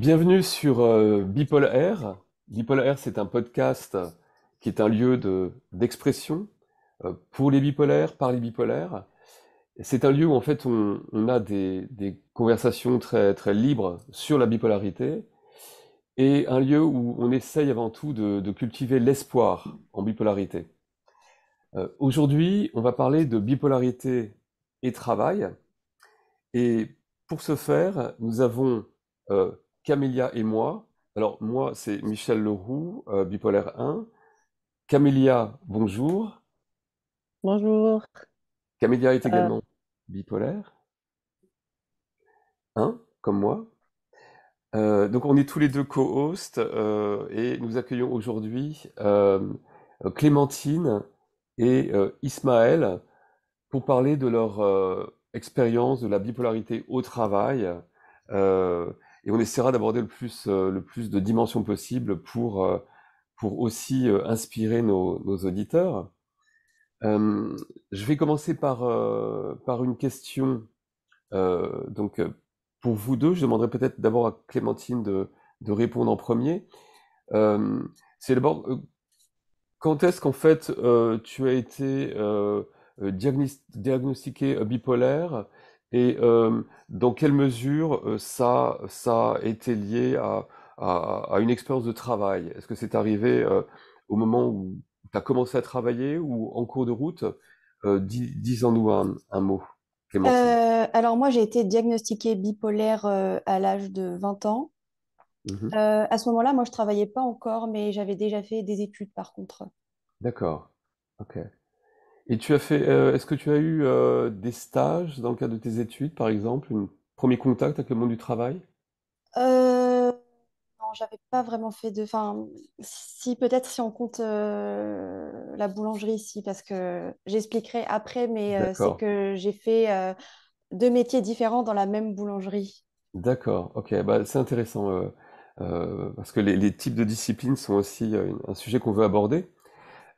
Bienvenue sur Bipolaire. Bipolaire, c'est un podcast qui est un lieu d'expression pour les bipolaires, par les bipolaires. C'est un lieu où en fait on a des conversations très, très libres sur la bipolarité et un lieu où on essaye avant tout de cultiver l'espoir en bipolarité. Aujourd'hui, on va parler de bipolarité et travail. Et pour ce faire, nous avons euh, Camélia et moi. Alors, moi, c'est Michel Leroux, bipolaire 1. Camélia, bonjour. Bonjour. Camélia est Euh, également bipolaire 1, comme moi. Donc, on est tous les deux co-hosts et nous accueillons aujourd'hui Clémentine et Ismaël pour parler de leur expérience de la bipolarité au travail. euh, et on essaiera d'aborder le plus de dimensions possibles pour aussi inspirer nos auditeurs. Je vais commencer par une question. Donc, pour vous deux, je demanderai peut-être d'abord à Clémentine de répondre en premier. Euh, c'est d'abord, quand est-ce qu'en fait tu as été diagnostiqué bipolaire et dans quelle mesure ça a été lié à une expérience de travail? Est-ce que c'est arrivé au moment où tu as commencé à travailler ou en cours de route? Dis-en-nous un mot, Clémentine. alors moi, j'ai été diagnostiquée bipolaire à l'âge de 20 ans. Mhm. À ce moment-là, moi, je travaillais pas encore, mais j'avais déjà fait des études par contre. D'accord. Ok. Et est-ce que tu as eu des stages dans le cadre de tes études, par exemple, un premier contact avec le monde du travail? Non, j'avais pas vraiment fait de. Enfin, si peut-être si on compte la boulangerie, si, parce que j'expliquerai après, mais c'est D'accord, que j'ai fait deux métiers différents dans la même boulangerie. d'accord, ok, bah, c'est intéressant parce que les types de disciplines sont aussi un sujet qu'on veut aborder.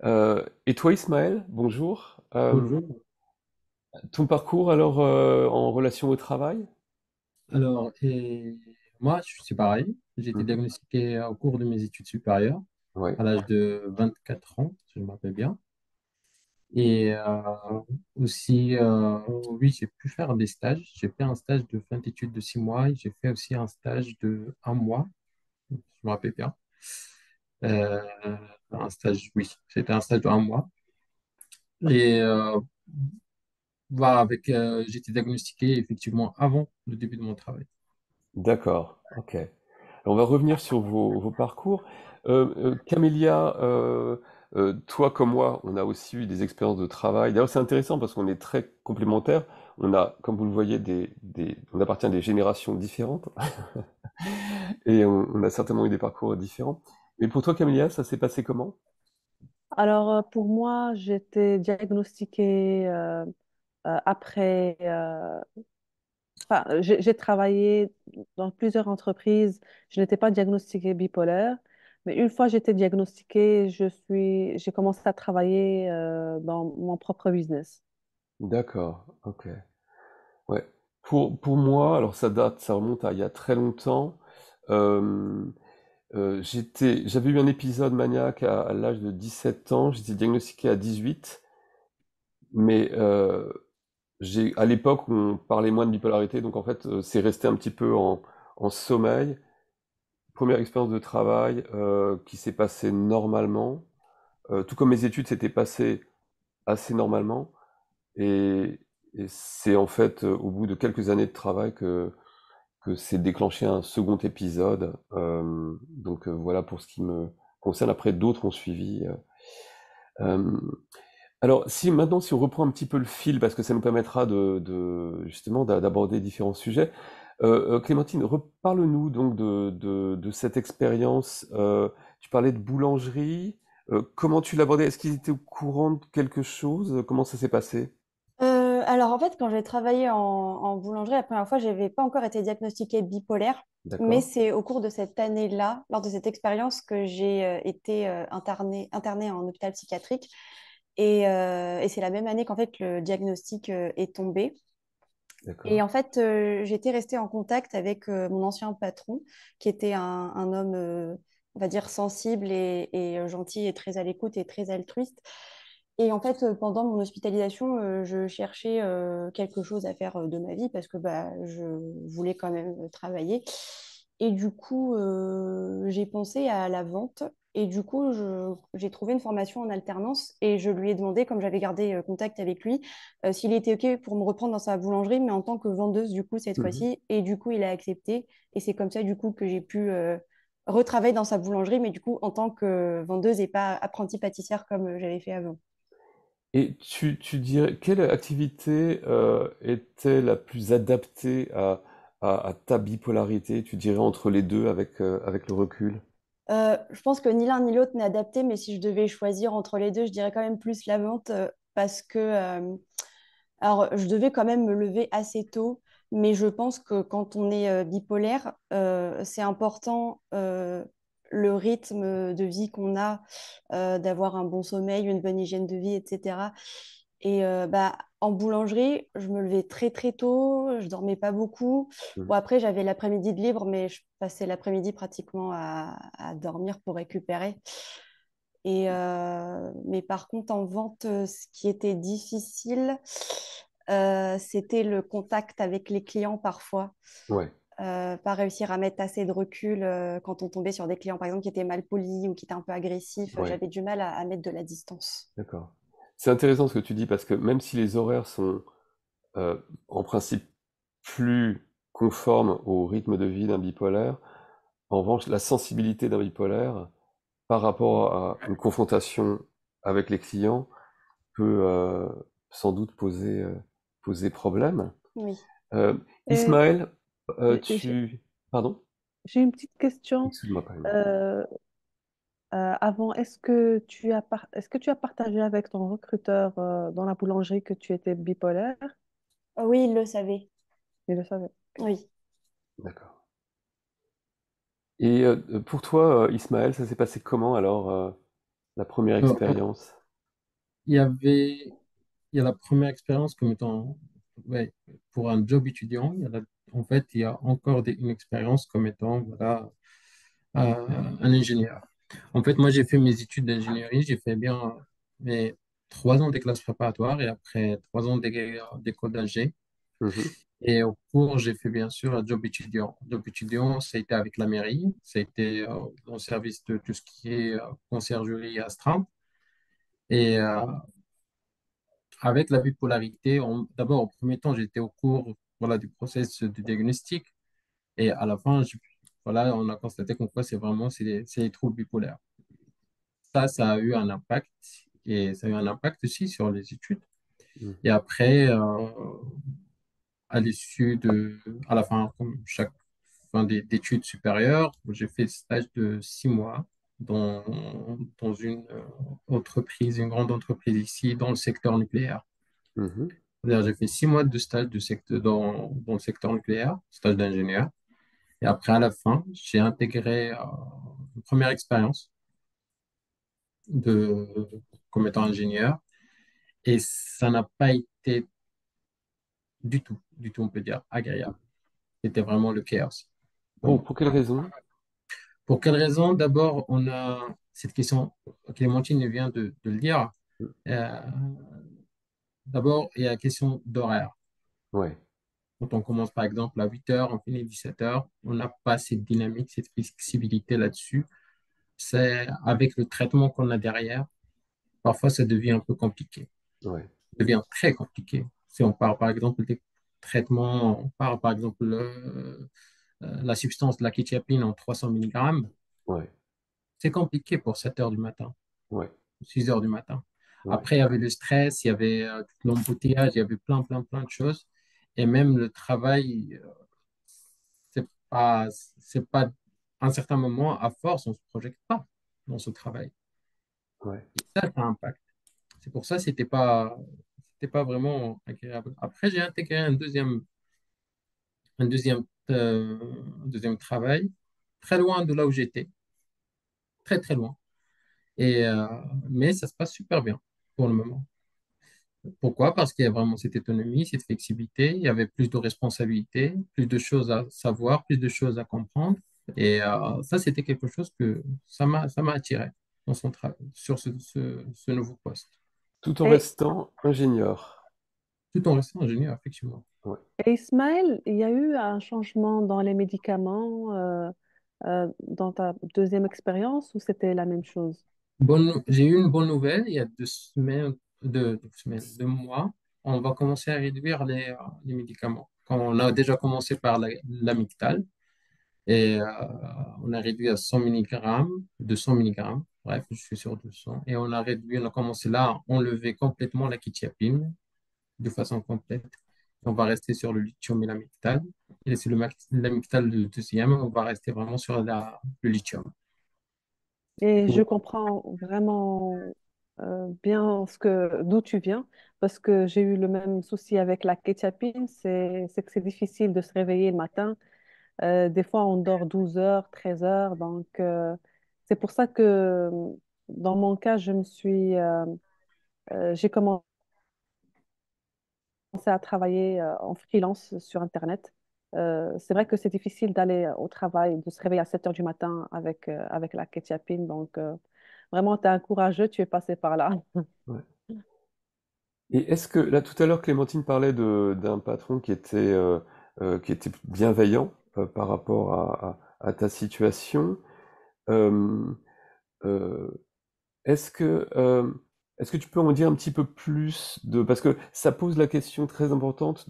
Et toi, Ismaël, bonjour. Bonjour. Ton parcours alors en relation au travail? Alors, moi, je suis pareil. J'ai été Mhm. diagnostiqué au cours de mes études supérieures, Ouais, à l'âge de 24 ans, si je me rappelle bien. Et aussi, oui, j'ai pu faire des stages. J'ai fait un stage de fin d'études de 6 mois et j'ai fait aussi un stage de 1 mois, si je me rappelle bien. Euh, un stage, oui, c'était un stage de 1 mois. Et voilà, j'ai été diagnostiqué effectivement avant le début de mon travail. d'accord, ok. On va revenir sur vos parcours. Camélia, toi comme moi, on a aussi eu des expériences de travail. D'ailleurs, c'est intéressant parce qu'on est très complémentaires. On a, comme vous le voyez, on appartient à des générations différentes et on a certainement eu des parcours différents. Mais pour toi, Camélia, ça s'est passé comment? Alors, pour moi, j'étais diagnostiquée après. Enfin, j'ai travaillé dans plusieurs entreprises. Je n'étais pas diagnostiquée bipolaire, mais une fois j'étais diagnostiquée, j'ai commencé à travailler dans mon propre business. D'accord, ok. Ouais. Pour moi, alors ça remonte à il y a très longtemps. Euh, j'avais eu un épisode maniaque à l'âge de 17 ans, j'étais diagnostiqué à 18, mais à l'époque, on parlait moins de bipolarité, donc en fait, c'est resté un petit peu en sommeil. Première expérience de travail qui s'est passée normalement, tout comme mes études s'étaient passées assez normalement, et, et c'est en fait au bout de quelques années de travail que s'est déclenché un second épisode. Donc voilà pour ce qui me concerne. Après, d'autres ont suivi. Euh, alors, si on reprend un petit peu le fil, parce que ça nous permettra justement d'aborder différents sujets. Clémentine, reparle-nous donc de cette expérience. Tu parlais de boulangerie. Comment tu l'abordais? Est-ce qu'ils étaient au courant de quelque chose? Comment ça s'est passé? Alors en fait, quand j'ai travaillé en boulangerie, la première fois, je n'avais pas encore été diagnostiquée bipolaire, mais D'accord. c'est au cours de cette année-là, lors de cette expérience, que j'ai été internée en hôpital psychiatrique. Et c'est la même année qu'en fait le diagnostic est tombé. D'accord. Et en fait, j'étais restée en contact avec mon ancien patron, qui était un homme, on va dire, sensible et gentil et très à l'écoute et très altruiste. Et en fait, pendant mon hospitalisation, je cherchais quelque chose à faire de ma vie parce que bah, je voulais quand même travailler. Et du coup, j'ai pensé à la vente. Et du coup, j'ai trouvé une formation en alternance et je lui ai demandé, comme j'avais gardé contact avec lui, s'il était OK pour me reprendre dans sa boulangerie, mais en tant que vendeuse, du coup, cette Mhm. fois-ci. Et du coup, il a accepté. Et c'est comme ça, du coup, que j'ai pu retravailler dans sa boulangerie, mais du coup, en tant que vendeuse et pas apprentie pâtissière comme j'avais fait avant. Et tu dirais, quelle activité était la plus adaptée à ta bipolarité, tu dirais, entre les deux avec le recul? Je pense que ni l'un ni l'autre n'est adapté, mais si je devais choisir entre les deux, je dirais quand même plus la vente parce que alors, je devais quand même me lever assez tôt, mais je pense que quand on est bipolaire, c'est important le rythme de vie qu'on a, d'avoir un bon sommeil, une bonne hygiène de vie, etc. Et bah, en boulangerie, je me levais très très tôt, je dormais pas beaucoup. Mhm. Bon, après, j'avais l'après-midi de libre, mais je passais l'après-midi pratiquement à dormir pour récupérer. Et, mais par contre, en vente, ce qui était difficile, c'était le contact avec les clients parfois. Ouais, Pas réussir à mettre assez de recul quand on tombait sur des clients, par exemple, qui étaient mal polis ou qui étaient un peu agressifs. ouais, J'avais du mal à mettre de la distance. d'accord. C'est intéressant ce que tu dis parce que même si les horaires sont en principe plus conformes au rythme de vie d'un bipolaire, en revanche, la sensibilité d'un bipolaire par rapport à une confrontation avec les clients peut sans doute poser problème. Oui. Euh, Et Ismaël, j'ai tu... Pardon? j'ai une petite question. Excuse-moi, Paris. Euh, Avant, est-ce que tu as partagé avec ton recruteur dans la boulangerie que tu étais bipolaire? Oui, il le savait. Il le savait. Oui. D'accord. Et pour toi, Ismaël, ça s'est passé comment alors, la première Euh, expérience? Il y avait, il y a la première expérience comme étant, ouais, pour un job étudiant. En fait, il y a encore une expérience comme étant, voilà, un ingénieur. En fait, moi, j'ai fait mes études d'ingénierie. J'ai fait bien mes 3 ans des classes préparatoires et après 3 ans d'école d'ingé. Mhm, Et au cours, j'ai fait bien sûr un job étudiant. Job étudiant, ça a été avec la mairie, ça a été dans le service de tout ce qui est conciergerie et astreinte. Et avec la bipolarité, d'abord, au premier temps, j'étais au cours voilà, du process de diagnostic. Et à la fin, voilà, on a constaté qu'en quoi c'est les troubles bipolaires. Ça a eu un impact. Et ça a eu un impact aussi sur les études. Et mhm, après, à la fin, comme chaque fin d'études supérieures, j'ai fait le stage de 6 mois dans, dans une grande entreprise ici, dans le secteur nucléaire. mhm, C'est-à-dire, j'ai fait 6 mois de stage dans le secteur nucléaire, stage d'ingénieur. Et après, à la fin, j'ai intégré une première expérience de, comme étant ingénieur. Et ça n'a pas été du tout, on peut dire, agréable. mhm. C'était vraiment le chaos. Oh, Vraiment. pour quelle raison? Pour quelle raison? D'abord, on a cette question, Clémentine vient de le dire. Mhm. Euh, D'abord, il y a la question d'horaire. Ouais, Quand on commence par exemple à 8 heures, on finit 17 heures, on n'a pas cette dynamique, cette flexibilité là-dessus. C'est avec le traitement qu'on a derrière, parfois ça devient un peu compliqué. ouais, Ça devient très compliqué. Si on parle par exemple des traitements, on parle par exemple la substance de la quetiapine en 300 milligrammes, ouais, c'est compliqué pour 7 heures du matin, ouais, 6 heures du matin. ouais, Après, il y avait le stress, il y avait tout l'embouteillage, il y avait plein de choses. Et même le travail, c'est pas, à un certain moment, à force, on se projette pas dans ce travail. ouais. Et ça a un impact. C'est pour ça que c'était pas vraiment agréable. Après, j'ai intégré un deuxième, euh, un deuxième travail, très loin de là où j'étais, très loin. Et, mais ça se passe super bien pour le moment. Pourquoi? Parce qu'il y a vraiment cette autonomie, cette flexibilité, il y avait plus de responsabilités, plus de choses à savoir, plus de choses à comprendre. Et ça, c'était quelque chose que ça m'a attiré dans sur ce nouveau poste, Tout en Et, restant ingénieur. tout en restant ingénieur, effectivement. Ouais. et Ismaël, il y a eu un changement dans les médicaments dans ta deuxième expérience ou c'était la même chose? J'ai eu une bonne nouvelle il y a 2 semaines, 2 mois. On va commencer à réduire les médicaments. Quand on a déjà commencé par l'amygdale et on a réduit à 100 milligrammes, 200 milligrammes, bref, je suis sur 200. Et on a commencé là à enlever complètement la quetiapine de façon complète. On va rester sur le lithium et l'amygdale. Et c'est l'amygdale le deuxième, on va rester vraiment sur le lithium. Et je comprends vraiment bien d'où tu viens, parce que j'ai eu le même souci avec la kétiapine, c'est que c'est difficile de se réveiller le matin. Des fois, on dort 12 heures, 13 heures, donc c'est pour ça que dans mon cas, j'ai commencé à travailler en freelance sur Internet. C'est vrai que c'est difficile d'aller au travail, de se réveiller à 7 heures du matin avec la kétiapine, donc vraiment, tu es un courageux, tu es passé par là. Ouais. Et est-ce que, là, tout à l'heure, Clémentine parlait d'un patron qui était bienveillant par rapport à ta situation. Euh, euh, est-ce que, euh, est-ce que tu peux en dire un petit peu plus parce que ça pose la question très importante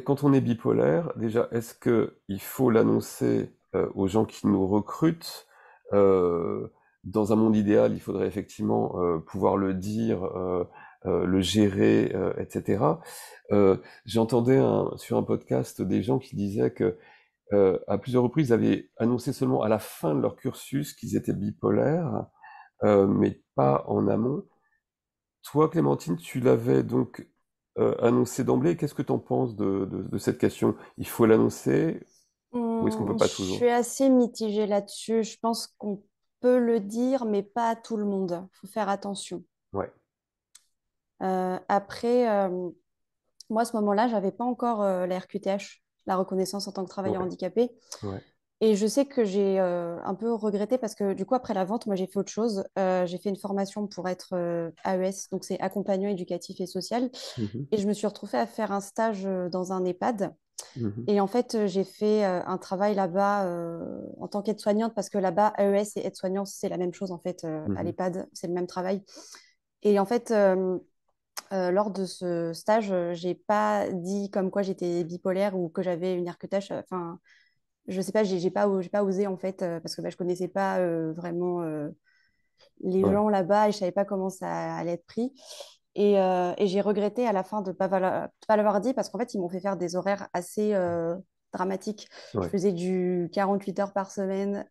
quand on est bipolaire, déjà, est-ce que il faut l'annoncer aux gens qui nous recrutent? Euh, Dans un monde idéal, il faudrait effectivement pouvoir le dire, le gérer, etc. J'entendais sur un podcast des gens qui disaient que à plusieurs reprises, ils avaient annoncé seulement à la fin de leur cursus qu'ils étaient bipolaires, mais pas en amont. Toi, Clémentine, tu l'avais donc annoncé d'emblée. Qu'est-ce que tu en penses de cette question? Il faut l'annoncer ou est-ce qu'on peut Je pas suis toujours? assez mitigée là-dessus. Je pense qu'on peut le dire, mais pas à tout le monde. Il faut faire attention. Ouais, Après, moi, à ce moment-là, j'avais pas encore la RQTH, la reconnaissance en tant que travailleur ouais, handicapé. ouais. Et je sais que j'ai un peu regretté parce que du coup, après la vente, moi, j'ai fait autre chose. J'ai fait une formation pour être AES, donc c'est accompagnant éducatif et social. Mhm, Et je me suis retrouvée à faire un stage dans un EHPAD. mhm, Et en fait, j'ai fait un travail là-bas en tant qu'aide-soignante parce que là-bas, AES et aide-soignante, c'est la même chose en fait à mhm, l'EHPAD, c'est le même travail. Et en fait, lors de ce stage, j'ai pas dit comme quoi j'étais bipolaire ou que j'avais une RQTH. Enfin, je sais pas, j'ai pas osé en fait parce que bah, je connaissais pas vraiment les ouais, gens là-bas et je savais pas comment ça allait être pris. Et j'ai regretté à la fin de ne pas l'avoir dit parce qu'en fait, ils m'ont fait faire des horaires assez dramatiques. Je ouais, faisais du 48 heures par semaine.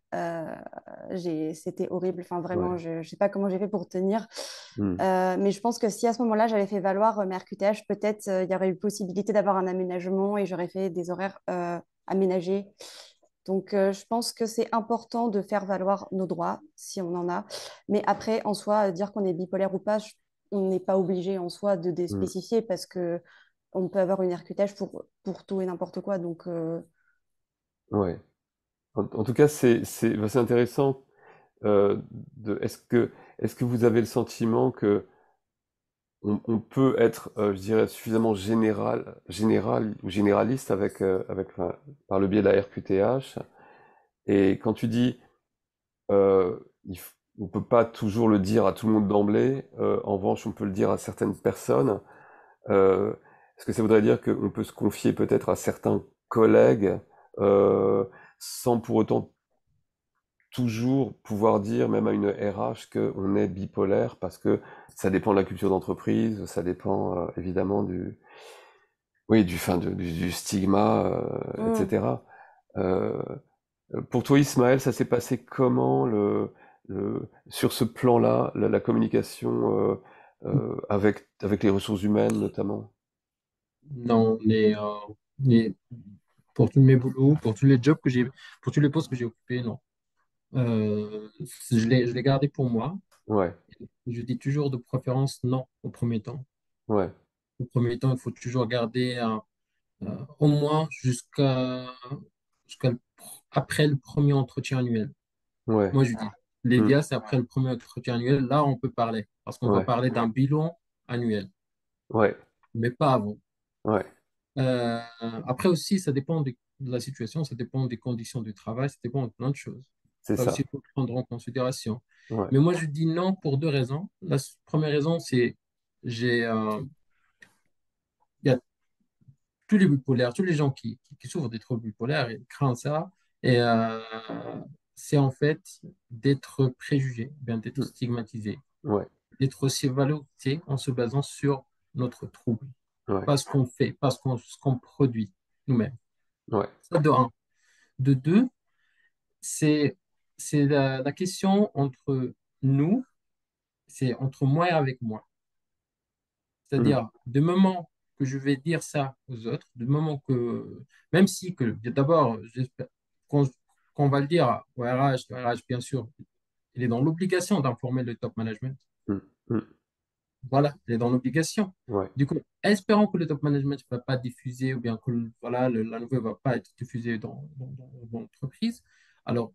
C'était horrible. Enfin, vraiment, ouais. je ne sais pas comment j'ai fait pour tenir. Mhm, Mais je pense que si à ce moment-là, j'avais fait valoir ma RQTH, peut-être il y aurait eu possibilité d'avoir un aménagement et j'aurais fait des horaires aménagés. Donc, je pense que c'est important de faire valoir nos droits, si on en a. Mais après, en soi, dire qu'on est bipolaire ou pas, on n'est pas obligé en soi de mhm, spécifier parce que on peut avoir une RQTH pour tout et n'importe quoi. Donc, ouais. En tout cas, c'est intéressant. euh, est-ce que vous avez le sentiment que on peut être, je dirais, suffisamment général ou généraliste enfin, par le biais de la RQTH? Et quand tu dis, on peut pas toujours le dire à tout le monde d'emblée, en revanche, on peut le dire à certaines personnes. Euh, Est-ce que ça voudrait dire qu'on peut se confier peut-être à certains collègues euh, sans pour autant toujours pouvoir dire, même à une RH, qu'on est bipolaire, parce que ça dépend de la culture d'entreprise, ça dépend évidemment oui, du stigma, hmm. etc. Euh, pour toi, Ismaël, ça s'est passé comment sur ce plan-là, la communication avec les ressources humaines notamment? Non, les- pour tous mes boulots, pour tous les jobs pour tous les postes que j'ai occupés, non. Je l'ai gardé pour moi. Ouais, Je dis toujours de préférence non au premier temps. Ouais. Au premier temps, il faut toujours garder au moins après le premier entretien annuel. Ouais. Moi, je dis, Mm. l'idéal, c'est après le premier entretien annuel. Là, on peut parler parce qu'on va Ouais. parler d'un bilan annuel, Ouais. mais pas avant. Ouais. Euh, Après aussi, ça dépend de la situation, ça dépend des conditions du travail, ça dépend de plein de choses. C'est Ça aussi, ça. il faut le prendre en considération. Ouais. Mais moi, je dis non pour deux raisons. Première raison, c'est j'ai, il y a tous les bipolaires, tous les gens qui souffrent des troubles bipolaires, ils craignent ça. Et c'est en fait d'être préjugé, bien d'être Mm. stigmatisé, Ouais. d'être aussi valorisé en se basant sur notre trouble, Ouais. pas ce qu'on fait, pas ce qu'on produit nous-mêmes. Ouais. Ça de un. De deux, c'est la question entre nous, c'est entre moi et avec moi. Mm. C'est-à-dire, du moment que je vais dire ça aux autres, du moment que, même si que, d'abord, j'espère qu'on qu'on va le dire au RH, le RH, bien sûr, il est dans l'obligation d'informer le top management. Mm. Mm. Voilà, il est dans l'obligation. Ouais. Du coup, espérons que le top management ne va pas diffuser ou bien que voilà, la nouvelle ne va pas être diffusée dans l'entreprise. Alors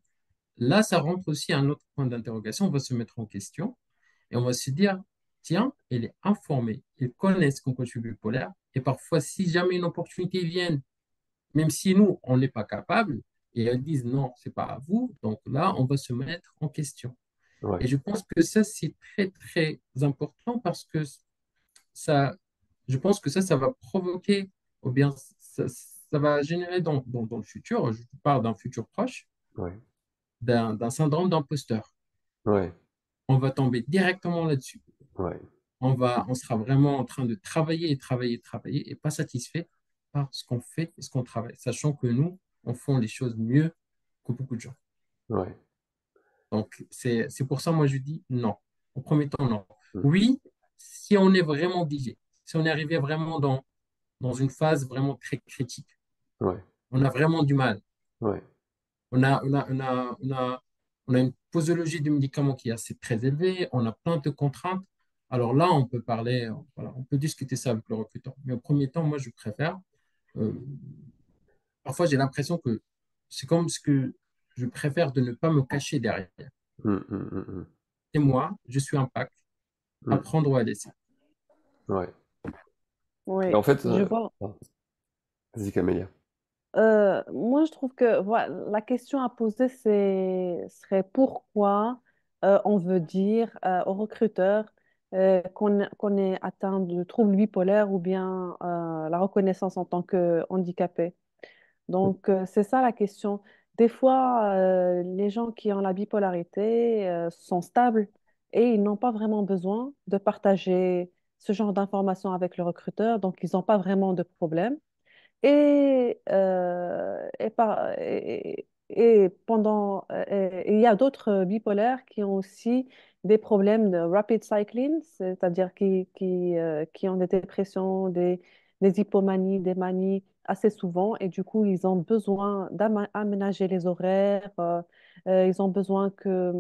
là, ça rentre aussi à un autre point d'interrogation. On va se mettre en question et on va se dire, tiens, elle est informée, ils connaissent qu'on conçu bipolaire. Et parfois, si jamais une opportunité vient, même si nous, on n'est pas capable, et elles disent non, c'est pas à vous, donc là, on va se mettre en question. Ouais. Et je pense que ça, c'est très, très important parce que ça, je pense que ça va provoquer, ou bien ça va générer dans le futur, je parle d'un futur proche, Ouais. d'un syndrome d'imposteur. Ouais. On va tomber directement là-dessus. Ouais. On sera vraiment en train de travailler et travailler et travailler et pas satisfait par ce qu'on fait et ce qu'on travaille, sachant que nous, on fait les choses mieux que beaucoup de gens. Ouais. Donc, c'est pour ça, moi, je dis non. Au premier temps, non. Mm. Oui, si on est vraiment obligé, si on est arrivé vraiment dans une phase vraiment très critique, Ouais. on a vraiment du mal. Ouais. On a une posologie de médicaments qui est assez très élevée, on a plein de contraintes. Alors là, on peut parler, voilà, on peut discuter ça avec le recruteur. Mais au premier temps, moi, je préfère. euh, Parfois, j'ai l'impression que c'est comme ce que je préfère de ne pas me cacher derrière. Mm. Mm. Mm. Mm. Et moi, je suis un pack à Mm. prendre ou à laisser. Ouais. Et Oui, en fait, je vois. ah, vas-y, Camélia. Moi, je trouve que voilà, la question à poser, serait pourquoi on veut dire aux recruteurs qu'on est atteint de troubles bipolaires ou bien la reconnaissance en tant que handicapé. Donc, c'est ça la question. Des fois, les gens qui ont la bipolarité sont stables et ils n'ont pas vraiment besoin de partager ce genre d'informations avec le recruteur, donc ils n'ont pas vraiment de problème. Et pendant, il y a d'autres bipolaires qui ont aussi des problèmes de rapid cycling, c'est-à-dire qui ont des dépressions, des hypomanies, des manies assez souvent, et du coup, ils ont besoin d'aménager les horaires, ils ont besoin que,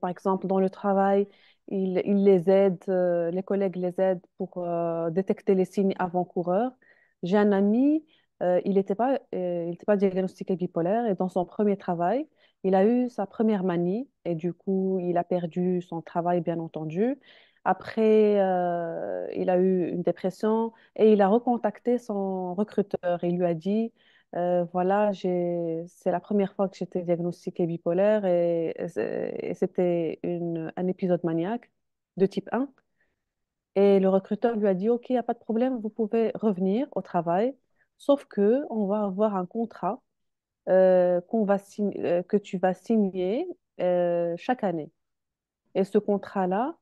par exemple, dans le travail, ils les aident, les collègues les aident pour détecter les signes avant-coureurs. J'ai un ami, il était pas diagnostiqué bipolaire et dans son premier travail, il a eu sa première manie et du coup, il a perdu son travail, bien entendu. Après, il a eu une dépression et il a recontacté son recruteur et il lui a dit, voilà, c'est la première fois que j'étais diagnostiquée bipolaire et c'était un épisode maniaque de type 1. Et le recruteur lui a dit, OK, il n'y a pas de problème, vous pouvez revenir au travail, sauf que on va avoir un contrat que tu vas signer chaque année. Et ce contrat-là,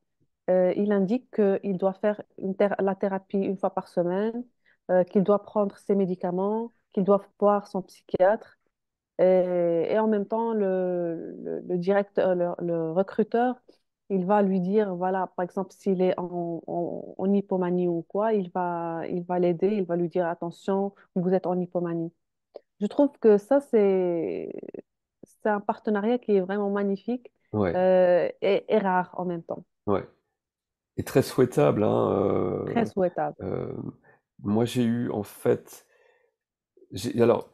il indique qu'il doit faire la thérapie une fois par semaine, qu'il doit prendre ses médicaments, qu'il doit voir son psychiatre. Et en même temps, le directeur, le recruteur, il va lui dire, voilà, par exemple, s'il est en hypomanie ou quoi, il va l'aider, il va lui dire, attention, vous êtes en hypomanie. Je trouve que ça, c'est un partenariat qui est vraiment magnifique Ouais. et rare en même temps. Ouais. est très souhaitable, hein, Très souhaitable. euh, moi, j'ai eu, en fait, alors,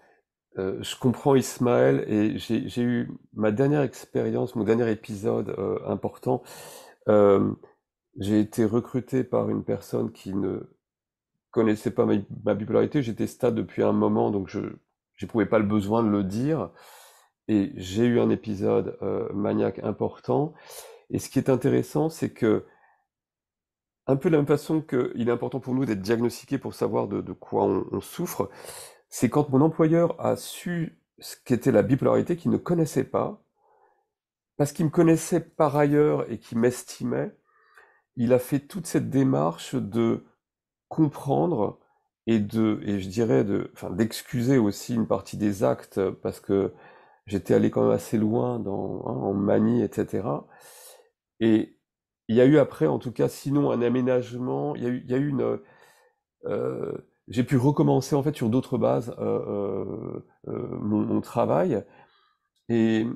je comprends Ismaël et j'ai eu ma dernière expérience, mon dernier épisode important. euh, j'ai été recruté par une personne qui ne connaissait pas ma bipolarité. J'étais stable depuis un moment, donc je n'éprouvais pas le besoin de le dire. Et j'ai eu un épisode maniaque important. Et ce qui est intéressant, c'est que, un peu de la même façon qu'il est important pour nous d'être diagnostiqués pour savoir de quoi on souffre, c'est quand mon employeur a su ce qu'était la bipolarité, qu'il ne connaissait pas, parce qu'il me connaissait par ailleurs et qu'il m'estimait, il a fait toute cette démarche de comprendre et je dirais enfin, d'excuser aussi une partie des actes parce que j'étais allé quand même assez loin en manie, etc. Et il y a eu après, en tout cas, sinon un aménagement, il y a eu euh, j'ai pu recommencer en fait sur d'autres bases mon travail. Et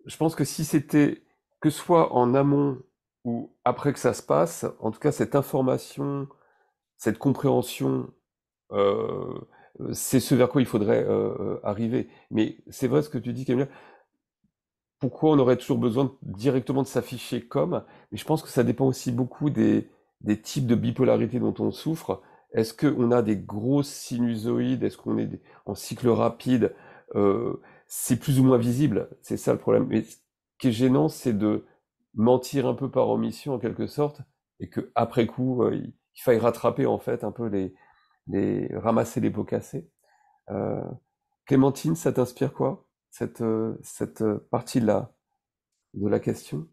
je pense que si c'était que ce soit en amont ou après que ça se passe, en tout cas cette information, cette compréhension, euh, c'est ce vers quoi il faudrait arriver. Mais c'est vrai ce que tu dis, Camille, pourquoi on aurait toujours besoin directement de s'afficher comme, mais je pense que ça dépend aussi beaucoup des types de bipolarité dont on souffre. Est-ce qu'on a des grosses sinusoïdes? Est-ce qu'on est en cycle rapide? C'est plus ou moins visible, c'est ça le problème. Mais ce qui est gênant, c'est de mentir un peu par omission en quelque sorte, et que après coup, il faille rattraper en fait un peu ramasser les pots cassés. Euh, Clémentine, ça t'inspire quoi, cette partie-là de la question?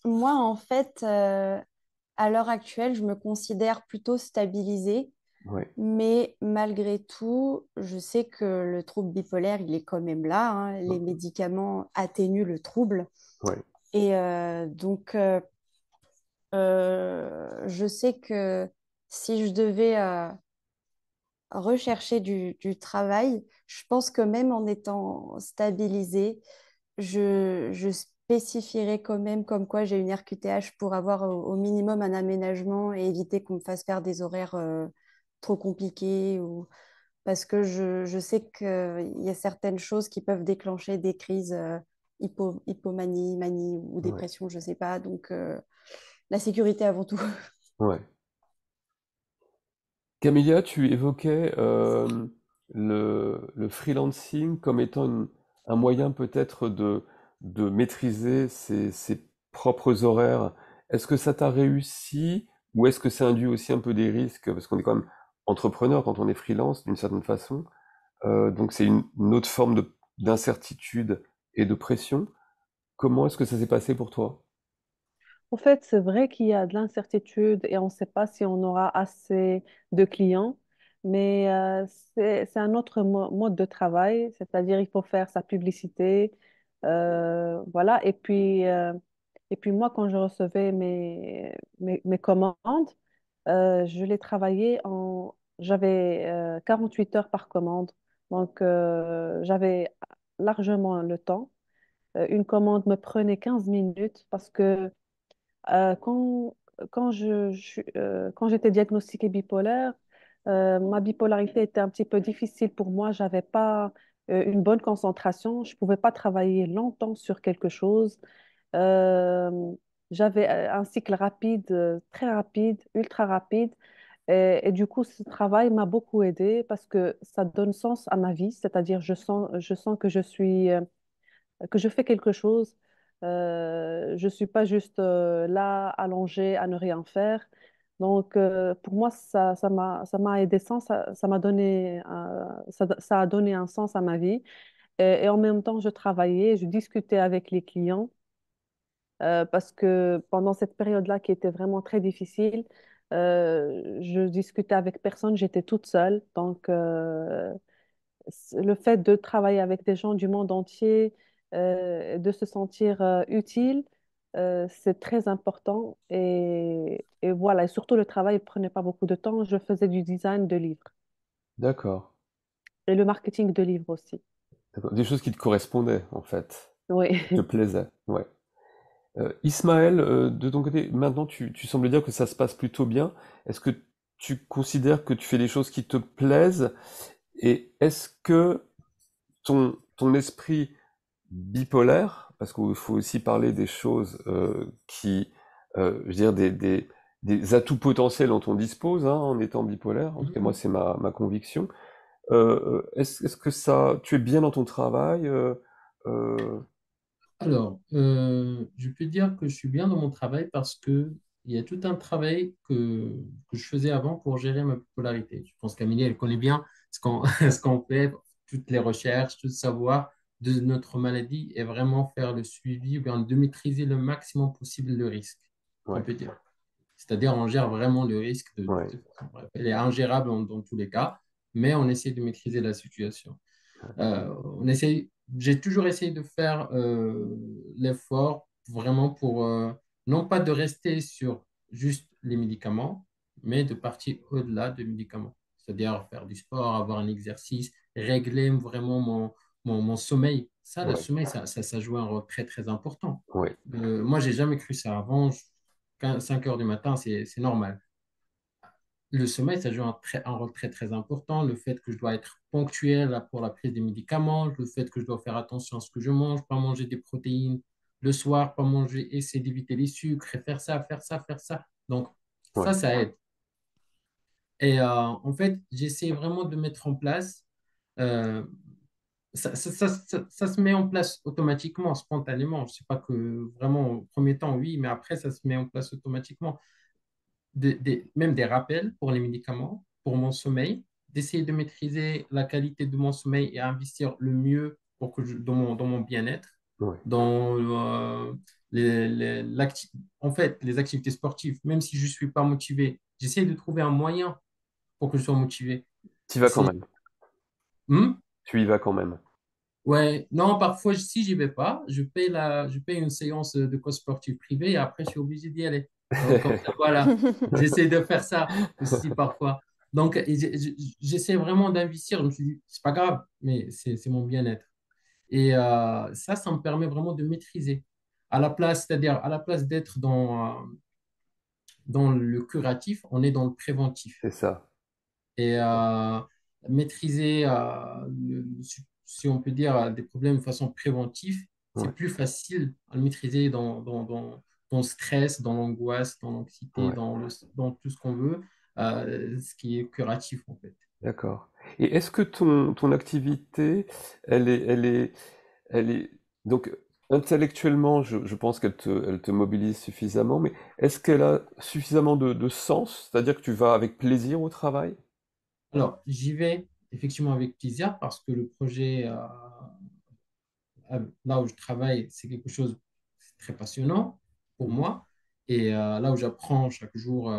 Moi, en fait, à l'heure actuelle, je me considère plutôt stabilisée, Ouais, mais malgré tout, je sais que le trouble bipolaire, il est quand même là, hein. Les mm, médicaments atténuent le trouble. ouais, Et donc, je sais que si je devais rechercher du travail, je pense que même en étant stabilisée, je spécifierais quand même comme quoi j'ai une RQTH pour avoir au minimum un aménagement et éviter qu'on me fasse faire des horaires trop compliqués ou parce que je sais qu'il y a certaines choses qui peuvent déclencher des crises hypomanie, manie ou ouais, dépression, je ne sais pas. Donc, la sécurité avant tout. ouais. Camélia, tu évoquais le freelancing comme étant un moyen peut-être de maîtriser ses propres horaires. Est-ce que ça t'a réussi ou est-ce que ça induit aussi un peu des risques? Parce qu'on est quand même entrepreneur quand on est freelance d'une certaine façon. Donc c'est une autre forme d'incertitude et de pression. Comment est-ce que ça s'est passé pour toi? En fait, c'est vrai qu'il y a de l'incertitude et on ne sait pas si on aura assez de clients, mais c'est un autre mode de travail, c'est-à-dire il faut faire sa publicité, voilà. Et puis moi, quand je recevais mes commandes, je les travaillais j'avais 48 heures par commande, donc j'avais largement le temps. Une commande me prenait 15 minutes parce que euh, quand, quand j'étais diagnostiquée bipolaire, ma bipolarité était un petit peu difficile pour moi. J'avais pas une bonne concentration. Je pouvais pas travailler longtemps sur quelque chose. Euh, J'avais un cycle rapide, très rapide, ultra rapide. Et du coup, ce travail m'a beaucoup aidé parce que ça donne sens à ma vie. C'est-à-dire, je sens que que je fais quelque chose. Je ne suis pas juste là, allongée, à ne rien faire. Donc, pour moi, ça m'a aidé, ça m'a donné, ça a donné un sens à ma vie. Et en même temps, je travaillais, je discutais avec les clients parce que pendant cette période-là qui était vraiment très difficile, je discutais avec personne, j'étais toute seule. Donc, le fait de travailler avec des gens du monde entier, de se sentir utile, c'est très important. Et voilà, et surtout le travail ne prenait pas beaucoup de temps. Je faisais du design de livres D'accord. et le marketing de livres aussi. D'accord. Des choses qui te correspondaient, en fait, Oui, qui te plaisaient. Ouais. Ismaël, de ton côté, maintenant tu sembles dire que ça se passe plutôt bien. Est-ce que tu considères que tu fais des choses qui te plaisent? Et est-ce que ton esprit bipolaire, parce qu'il faut aussi parler des choses qui, je veux dire, des atouts potentiels dont on dispose hein, en étant bipolaire, en tout cas moi Mhm. c'est ma conviction. Est-ce que ça, tu es bien dans ton travail euh, Alors, je peux dire que je suis bien dans mon travail parce que il y a tout un travail que je faisais avant pour gérer ma bipolarité. Je pense qu'Amélie, elle connaît bien ce qu'on ce qu'on fait, toutes les recherches, tout le savoir de notre maladie et vraiment faire le suivi ou bien de maîtriser le maximum possible le risque, on Ouais, peut dire. C'est-à-dire, on gère vraiment le risque de ouais, toute façon. Bref, elle est ingérable dans tous les cas, mais on essaie de maîtriser la situation. On essaye, j'ai toujours essayé de faire l'effort vraiment pour non pas de rester sur juste les médicaments, mais de partir au-delà des médicaments. C'est-à-dire faire du sport, avoir un exercice, régler vraiment mon sommeil. Ça, le ouais, sommeil, ça joue un rôle très, très important. ouais, Moi, j'ai jamais cru ça avant. 5 heures du matin, c'est normal. Le sommeil, ça joue un rôle très, très important. Le fait que je dois être ponctuel là, pour la prise des médicaments, le fait que je dois faire attention à ce que je mange, pas manger des protéines le soir, pas manger, essayer d'éviter les sucres et faire ça, faire ça, faire ça. Donc, ouais, ça aide. Et en fait, j'essaie vraiment de mettre en place, euh, ça se met en place automatiquement, spontanément. Je sais pas que vraiment au premier temps, oui, mais après, ça se met en place automatiquement même des rappels pour les médicaments, pour mon sommeil, d'essayer de maîtriser la qualité de mon sommeil et investir le mieux pour que dans mon bien-être, ouais. dans en fait, les activités sportives. Même si je ne suis pas motivé, j'essaie de trouver un moyen pour que je sois motivé. Tu y vas quand C'est, même. Hmm. Tu y vas quand même. Ouais, non, parfois, si j'y vais pas, je paye une séance de coach sportif privé et après, je suis obligé d'y aller. Donc, comme ça, voilà, j'essaie de faire ça aussi parfois. Donc, j'essaie vraiment d'investir. Je me suis dit, c'est pas grave, mais c'est mon bien-être. Et ça me permet vraiment de maîtriser. À la place, c'est-à-dire à la place d'être dans le curatif, on est dans le préventif C'est ça. et maîtriser, si on peut dire, des problèmes de façon préventive, c'est Ouais, plus facile à le maîtriser dans le stress, dans l'angoisse, dans l'anxiété, ouais, dans tout ce qu'on veut, ce qui est curatif en fait. d'accord. Et est-ce que ton activité, elle est, donc intellectuellement, je pense elle te mobilise suffisamment, mais est-ce qu'elle a suffisamment de sens? C'est-à-dire que tu vas avec plaisir au travail? Alors, j'y vais effectivement avec plaisir parce que le projet, là où je travaille, c'est quelque chose de très passionnant pour Mhm. moi. Et là où j'apprends chaque jour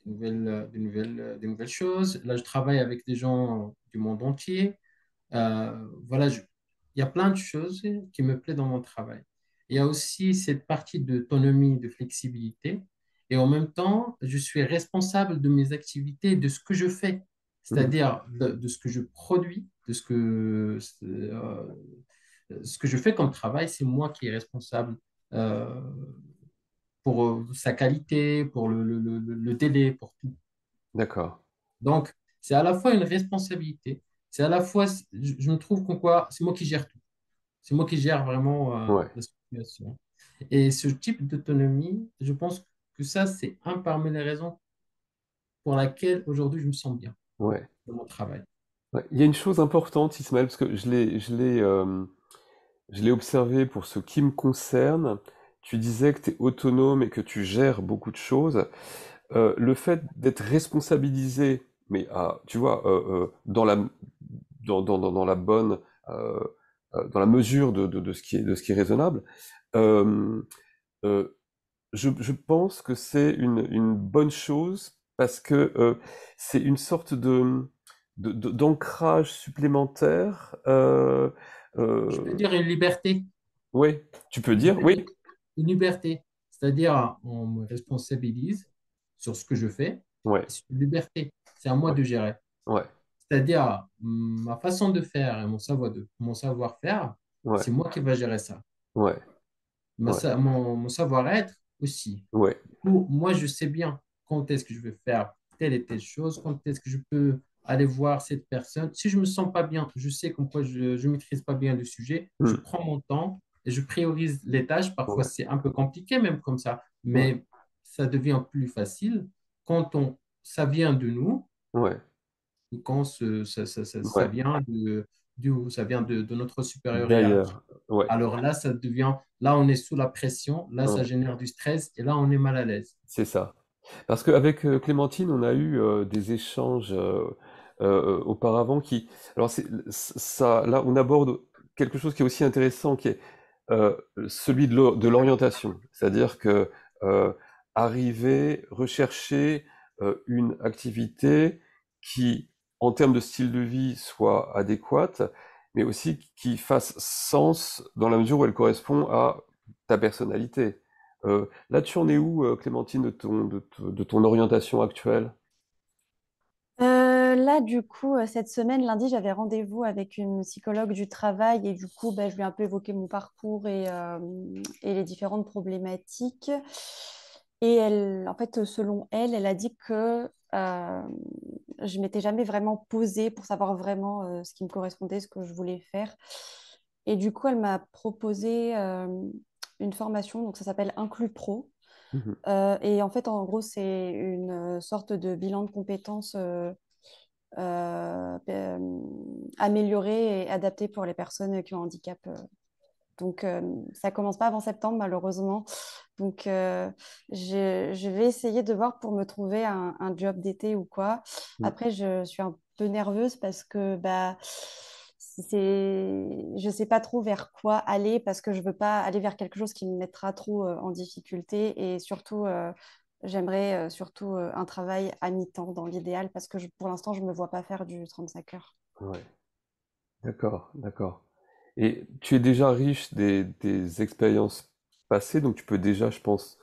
des nouvelles choses. Là, je travaille avec des gens du monde entier. Voilà, il y a plein de choses qui me plaisent dans mon travail. Il y a aussi cette partie d'autonomie, de flexibilité. Et en même temps, je suis responsable de mes activités, de ce que je fais, Mhm. c'est-à-dire de ce que je produis, ce que je fais comme travail, c'est moi qui est responsable euh, pour sa qualité, pour le délai, pour tout. D'accord. Donc, c'est à la fois une responsabilité, c'est à la fois, je me trouve qu'en quoi, c'est moi qui gère tout. C'est moi qui gère vraiment Ouais, la situation. Et ce type d'autonomie, je pense que ça, c'est un parmi les raisons pour laquelle aujourd'hui je me sens bien ouais. dans mon travail. Ouais. Il y a une chose importante, Ismaël, parce que je l'ai observé pour ce qui me concerne. Tu disais que tu es autonome et que tu gères beaucoup de choses. Le fait d'être responsabilisé, mais tu vois, dans la bonne, euh, dans la mesure de ce qui est raisonnable, euh, euh, je pense que c'est une bonne chose parce que c'est une sorte d'ancrage supplémentaire. Je peux Euh, dire une liberté. ouais, tu peux Je dire, peux dire oui, une liberté. C'est-à-dire, on me responsabilise sur ce que je fais. ouais, C'est une liberté. C'est à moi ouais, de gérer. ouais, C'est-à-dire, ma façon de faire et mon savoir-faire, ouais, c'est moi qui vais gérer ça. ouais. ouais, mon savoir-être aussi. ouais, Du coup, moi, je sais bien quand est-ce que je vais faire telle et telle chose, quand est-ce que je peux aller voir cette personne. Si je me sens pas bien, je sais comme quoi je ne maîtrise pas bien le sujet, je hmm, prends mon temps et je priorise les tâches. Parfois, ouais, c'est un peu compliqué même comme ça, ouais, mais ça devient plus facile quand ça vient de nous ouais, ou quand ça ouais. vient ça vient de notre supérieur hiérarchique. D'ailleurs, ouais, Alors là, là, on est sous la pression, là, ça ouais, génère du stress et là, on est mal à l'aise. c'est ça. Parce qu'avec Clémentine, on a eu des échanges auparavant qui. Alors, ça, là, on aborde quelque chose qui est aussi intéressant, qui est euh, celui de l'orientation. C'est-à-dire que euh, arriver, rechercher une activité qui, en termes de style de vie, soit adéquate, mais aussi qui fasse sens dans la mesure où elle correspond à ta personnalité. Là, tu en es où, Clémentine, de ton orientation actuelle? Là, du coup, cette semaine, lundi, j'avais rendez-vous avec une psychologue du travail et du coup, bah, je lui ai un peu évoqué mon parcours et les différentes problématiques. Et elle, en fait, selon elle, elle a dit que je m'étais jamais vraiment posée pour savoir vraiment ce qui me correspondait, ce que je voulais faire. Et du coup, elle m'a proposé une formation, donc ça s'appelle Inclus Pro. Mhm. Et en fait, en gros, c'est une sorte de bilan de compétences amélioré et adapté pour les personnes qui ont un handicap. Donc, ça commence pas avant septembre, malheureusement. Donc, je vais essayer de voir pour me trouver un job d'été ou quoi. Mm. Après, je suis un peu nerveuse parce que bah, je sais pas trop vers quoi aller parce que je veux pas aller vers quelque chose qui me mettra trop en difficulté et surtout, j'aimerais surtout un travail à mi-temps dans l'idéal parce que pour l'instant, je me vois pas faire du 35 heures. Ouais, d'accord, d'accord. Et tu es déjà riche des expériences passées, donc tu peux déjà, je pense,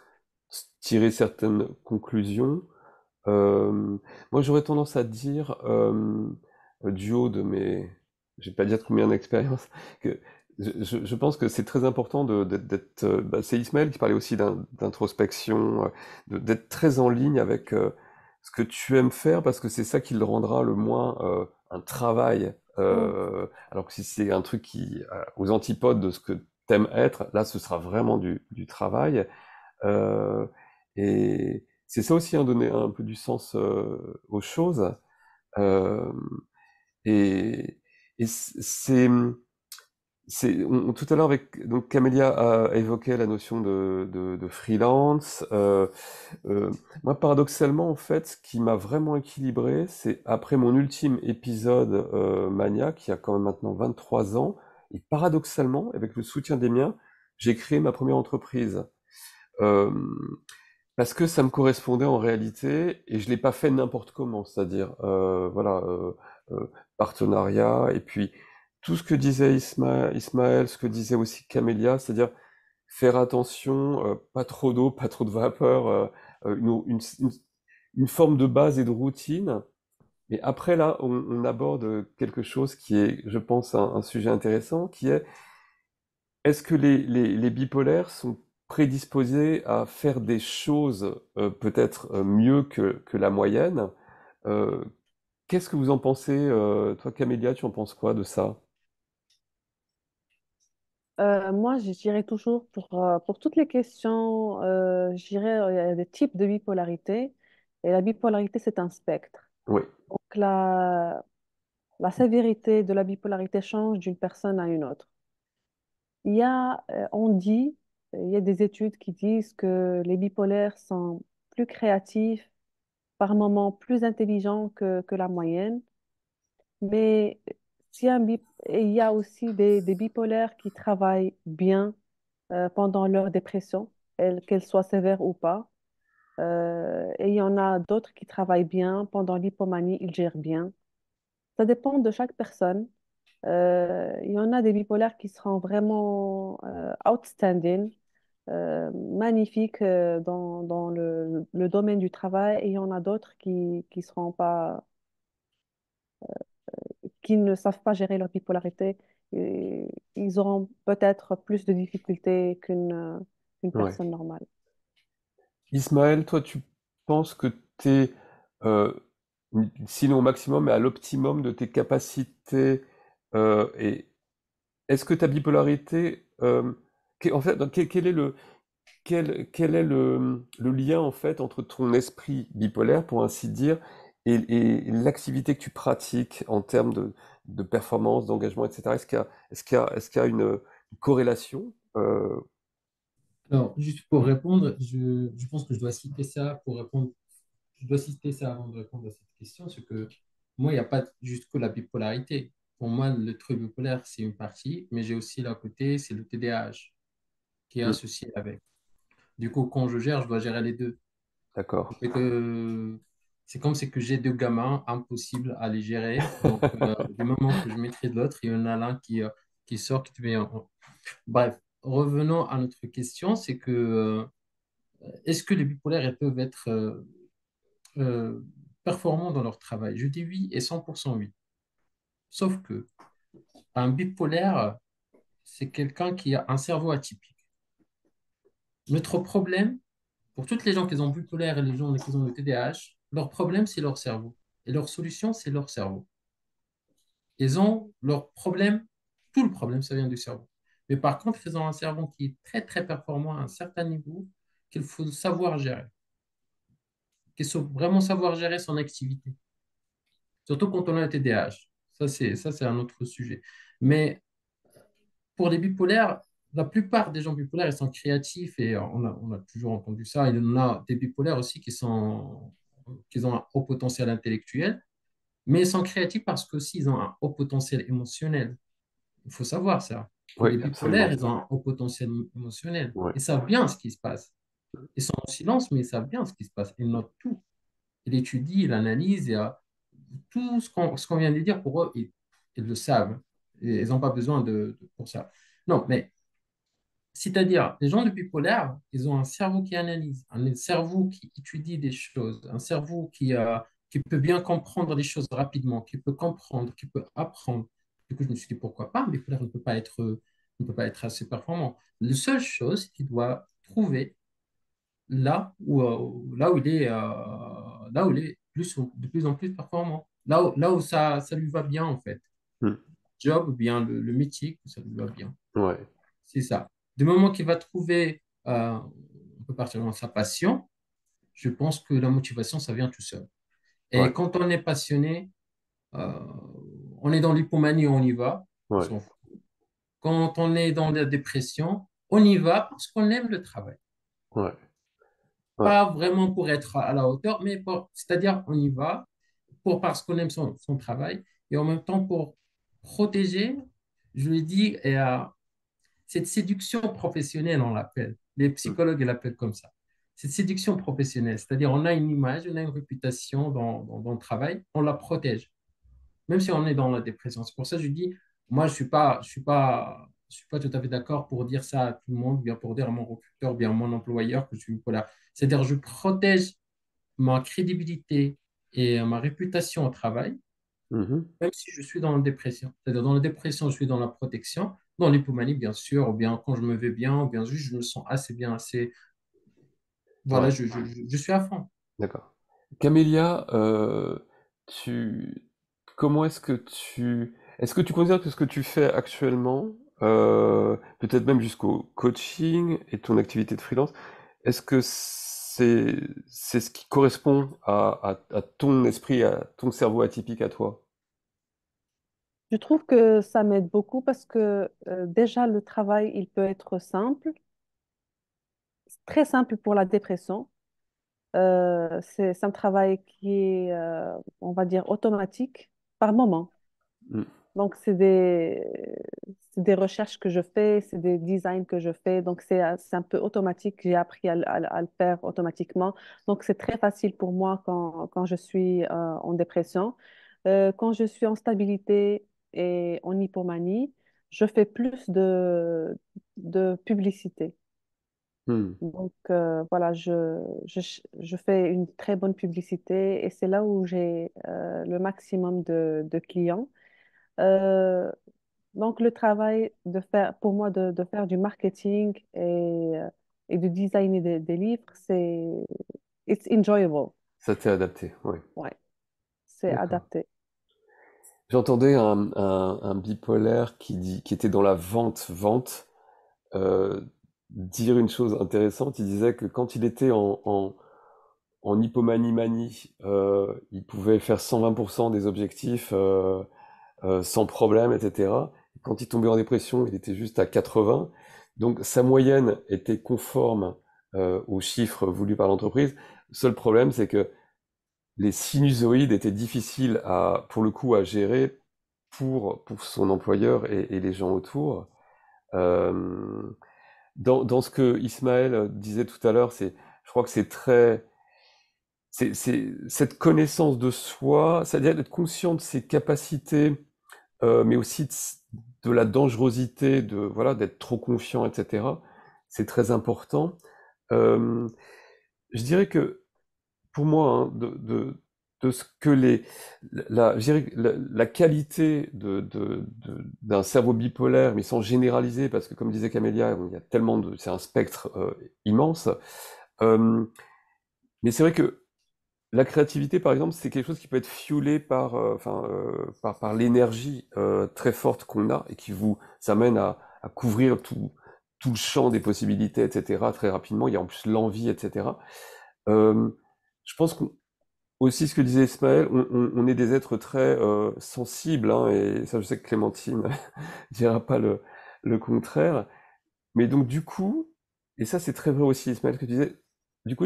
tirer certaines conclusions. Euh, Moi, j'aurais tendance à dire, du haut de mes, je vais pas dire de combien d'expériences, que je pense que c'est très important bah, c'est Ismaël qui parlait aussi d'introspection, d'être très en ligne avec ce que tu aimes faire, parce que c'est ça qui le rendra le moins un travail. Mm. Alors que si c'est un truc aux antipodes de ce que t'aimes être, là, ce sera vraiment du travail. Euh, et c'est ça aussi, hein, donner un peu du sens aux choses. Euh, et et tout à l'heure, donc Camélia a évoqué la notion de freelance. Moi, paradoxalement, en fait, ce qui m'a vraiment équilibré, c'est après mon ultime épisode Mania, qui a quand même maintenant 23 ans, et paradoxalement, avec le soutien des miens, j'ai créé ma première entreprise. Euh, Parce que ça me correspondait en réalité, et je l'ai pas fait n'importe comment, c'est-à-dire, voilà, partenariat, et puis tout ce que disait Ismaël, ce que disait aussi Camélia, c'est-à-dire faire attention, pas trop d'eau, pas trop de vapeur, une forme de base et de routine. Mais après là, on aborde quelque chose qui est, je pense, un sujet intéressant, qui est est-ce que les bipolaires sont prédisposés à faire des choses peut-être mieux que la moyenne? Euh, Qu'est-ce que vous en pensez, toi, Camélia, tu en penses quoi de ça? Moi, je dirais toujours pour toutes les questions, je dirais il y a des types de bipolarité. Et la bipolarité, c'est un spectre. Oui. Donc, la sévérité de la bipolarité change d'une personne à une autre. On dit, il y a des études qui disent que les bipolaires sont plus créatifs, par moments plus intelligents que la moyenne. Mais il y a aussi des bipolaires qui travaillent bien pendant leur dépression, qu'elle soit sévère ou pas. Et il y en a d'autres qui travaillent bien pendant l'hypomanie, ils gèrent bien. Ça dépend de chaque personne. Il y en a des bipolaires qui seront vraiment outstanding, magnifiques dans le domaine du travail, et il y en a d'autres qui seront pas, qui ne savent pas gérer leur bipolarité, ils auront peut-être plus de difficultés qu'une Ouais. personne normale. Ismaël, toi, tu penses que tu es, sinon au maximum, mais à l'optimum de tes capacités, et est-ce que ta bipolarité, en fait, quel est quel est le lien en fait entre ton esprit bipolaire, pour ainsi dire, et l'activité que tu pratiques en termes de performance, d'engagement, etc. Est-ce qu'il y a une corrélation? Alors, juste pour répondre, je pense que je dois citer ça pour répondre. Je dois citer ça avant de répondre à cette question. C'est que moi, il n'y a pas juste que la bipolarité. Pour moi, le truc bipolaire, c'est une partie, mais j'ai aussi l'à côté, c'est le TDAH qui est Hmm, associé avec. Du coup, quand je gère, je dois gérer les deux. d'accord. C'est que c'est comme c'est que j'ai deux gamins, impossible à les gérer. Donc, du moment que je maîtrise l'autre, il y en a l'un qui sort, qui devient. Bref, revenons à notre question, c'est que est-ce que les bipolaires elles peuvent être euh, performants dans leur travail? Je dis oui et 100% oui. Sauf que un bipolaire, c'est quelqu'un qui a un cerveau atypique. Notre problème, pour toutes les gens qui ont bipolaire et les gens qui ont le TDAH, leur problème, c'est leur cerveau. Et leur solution, c'est leur cerveau. Ils ont leur problème, tout le problème, ça vient du cerveau. Mais par contre, ils ont un cerveau qui est très, très performant à un certain niveau qu'il faut savoir gérer, qu'il faut vraiment savoir gérer son activité, surtout quand on a un TDAH. Ça, c'est un autre sujet. Mais pour les bipolaires, la plupart des gens bipolaires, ils sont créatifs et on a toujours entendu ça. Il y en a des bipolaires aussi qui ont un haut potentiel intellectuel, mais ils sont créatifs parce qu'aussi ils ont un haut potentiel émotionnel. Il faut savoir ça. Que Oui, les bipolaires, absolument. ils ont un haut potentiel émotionnel. Ouais. Ils savent bien ce qui se passe. Ils sont en silence, mais ils savent bien ce qui se passe. Ils notent tout. Ils étudient, ils analysent. Et, tout ce qu'on vient de dire, pour eux, ils le savent. Et ils n'ont pas besoin pour ça. Non, mais c'est-à-dire, les gens de bipolaire, ils ont un cerveau qui analyse, un cerveau qui étudie des choses, un cerveau qui peut bien comprendre des choses rapidement, qui peut comprendre, qui peut apprendre. Du coup, je me suis dit, pourquoi pas? Un bipolaire ne peut pas être assez performant. La seule chose, c'est qu'il doit trouver là où il est de plus en plus performant, là où ça lui va bien, en fait. Hmm, Job ou bien le métier, que ça lui va bien. ouais. C'est ça. Du moment qu'il va trouver, on peut partir dans sa passion, je pense que la motivation, ça vient tout seul. Et Ouais. quand on est passionné, euh, on est dans l'hypomanie, on y va, on Ouais. s'en fout. Quand on est dans la dépression, on y va parce qu'on aime le travail. Ouais. Ouais. Pas vraiment pour être à la hauteur, mais c'est-à-dire on y va parce qu'on aime son travail et en même temps pour protéger, je le dis, cette séduction professionnelle, on l'appelle. Les Hmm, psychologues l'appellent comme ça. Cette séduction professionnelle, c'est-à-dire on a une image, on a une réputation dans le travail, on la protège, même si on est dans la dépression. C'est pour ça que je dis, moi, je suis pas tout à fait d'accord pour dire ça à tout le monde, bien pour dire à mon recruteur, bien à mon employeur que je suis bipolaire. C'est-à-dire, je protège ma crédibilité et ma réputation au travail, mhm. même si je suis dans la dépression. C'est-à-dire, dans la dépression, je suis dans la protection. Dans l'hypomanie, bien sûr, ou bien quand je me vais bien, ou bien juste je me sens assez bien, assez. Voilà, Ouais. je suis à fond. D'accord. Camélia, tu, comment est-ce que tu considères que ce que tu fais actuellement, peut-être même jusqu'au coaching et ton activité de freelance, est-ce que c'est ce qui correspond à ton esprit, à ton cerveau atypique à toi? Je trouve que ça m'aide beaucoup parce que déjà le travail, il peut être simple, très simple pour la dépression. C'est un travail qui est, on va dire, automatique par moment. Mm. Donc, c'est des recherches que je fais, c'est des designs que je fais. Donc, c'est un peu automatique. J'ai appris à le faire automatiquement. Donc, c'est très facile pour moi quand je suis en dépression. Quand je suis en stabilité et en hypomanie, je fais plus de publicité. Mm. Donc, voilà, je fais une très bonne publicité et c'est là où j'ai le maximum de clients. Euh, donc, le travail de faire, pour moi, de faire du marketing et de designer des livres, it's enjoyable. Ça t'est adapté, oui. Ouais, c'est D'accord. adapté. J'entendais un bipolaire qui était dans la vente, euh, dire une chose intéressante. Il disait que quand il était en hypomanie-manie, il pouvait faire 120% des objectifs sans problème, etc. Quand il tombait en dépression, il était juste à 80. Donc sa moyenne était conforme aux chiffres voulus par l'entreprise. Le seul problème, c'est que les sinusoïdes étaient difficiles pour le coup, à gérer pour son employeur et les gens autour. Euh, dans ce que Ismaël disait tout à l'heure, je crois que c'est cette connaissance de soi, c'est-à-dire d'être conscient de ses capacités, mais aussi de la dangerosité voilà, d'être trop confiant, etc. C'est très important. Euh, je dirais que pour moi, hein, de ce que je dirais que la qualité d'un cerveau bipolaire, mais sans généraliser, parce que comme disait Camélia, il y a tellement c'est un spectre immense. Euh, mais c'est vrai que la créativité, par exemple, c'est quelque chose qui peut être fuelé par l'énergie très forte qu'on a et qui vous amène à couvrir tout le champ des possibilités, etc. très rapidement. Il y a en plus l'envie, etc. Euh, je pense qu'on aussi, ce que disait Ismaël, on est des êtres très sensibles, hein, et ça, je sais que Clémentine dira pas le contraire. Mais donc, du coup, et ça, c'est très vrai aussi, Ismaël, que tu disais, du coup,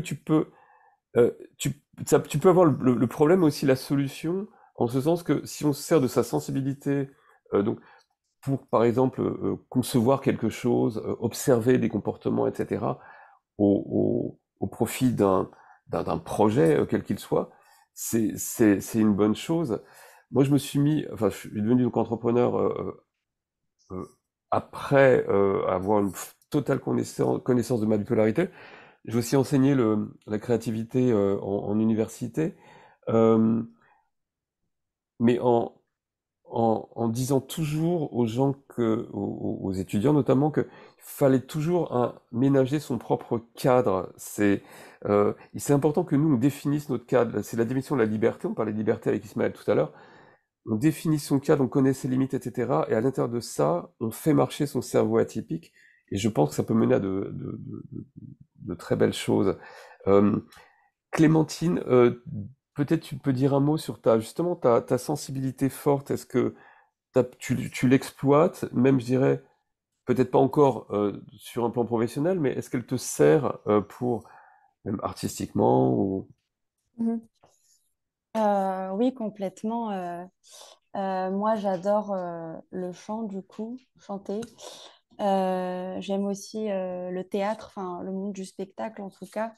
euh, tu, tu peux avoir le problème, mais aussi la solution, en ce sens que si on se sert de sa sensibilité, donc pour, par exemple, concevoir quelque chose, observer des comportements, etc., au profit d'un projet, quel qu'il soit, c'est une bonne chose. Moi, je suis devenu donc entrepreneur euh, après avoir une totale connaissance de ma bipolarité. J'ai aussi enseigné la créativité en université, euh, mais en disant toujours aux gens aux étudiants notamment, qu'il fallait toujours ménager son propre cadre. C'est important que nous on définisse notre cadre. C'est la définition de la liberté. On parlait de liberté avec Ismaël tout à l'heure. On définit son cadre, on connaît ses limites, etc. Et à l'intérieur de ça, on fait marcher son cerveau atypique. Et je pense que ça peut mener à de très belles choses. Euh, Clémentine, peut-être tu peux dire un mot sur justement ta sensibilité forte. Est-ce que tu l'exploites, même je dirais, peut-être pas encore sur un plan professionnel, mais est-ce qu'elle te sert pour, même artistiquement ou... Mhm. Oui, complètement. Moi, j'adore le chant, du coup, chanter. J'aime aussi le théâtre, enfin le monde du spectacle en tout cas.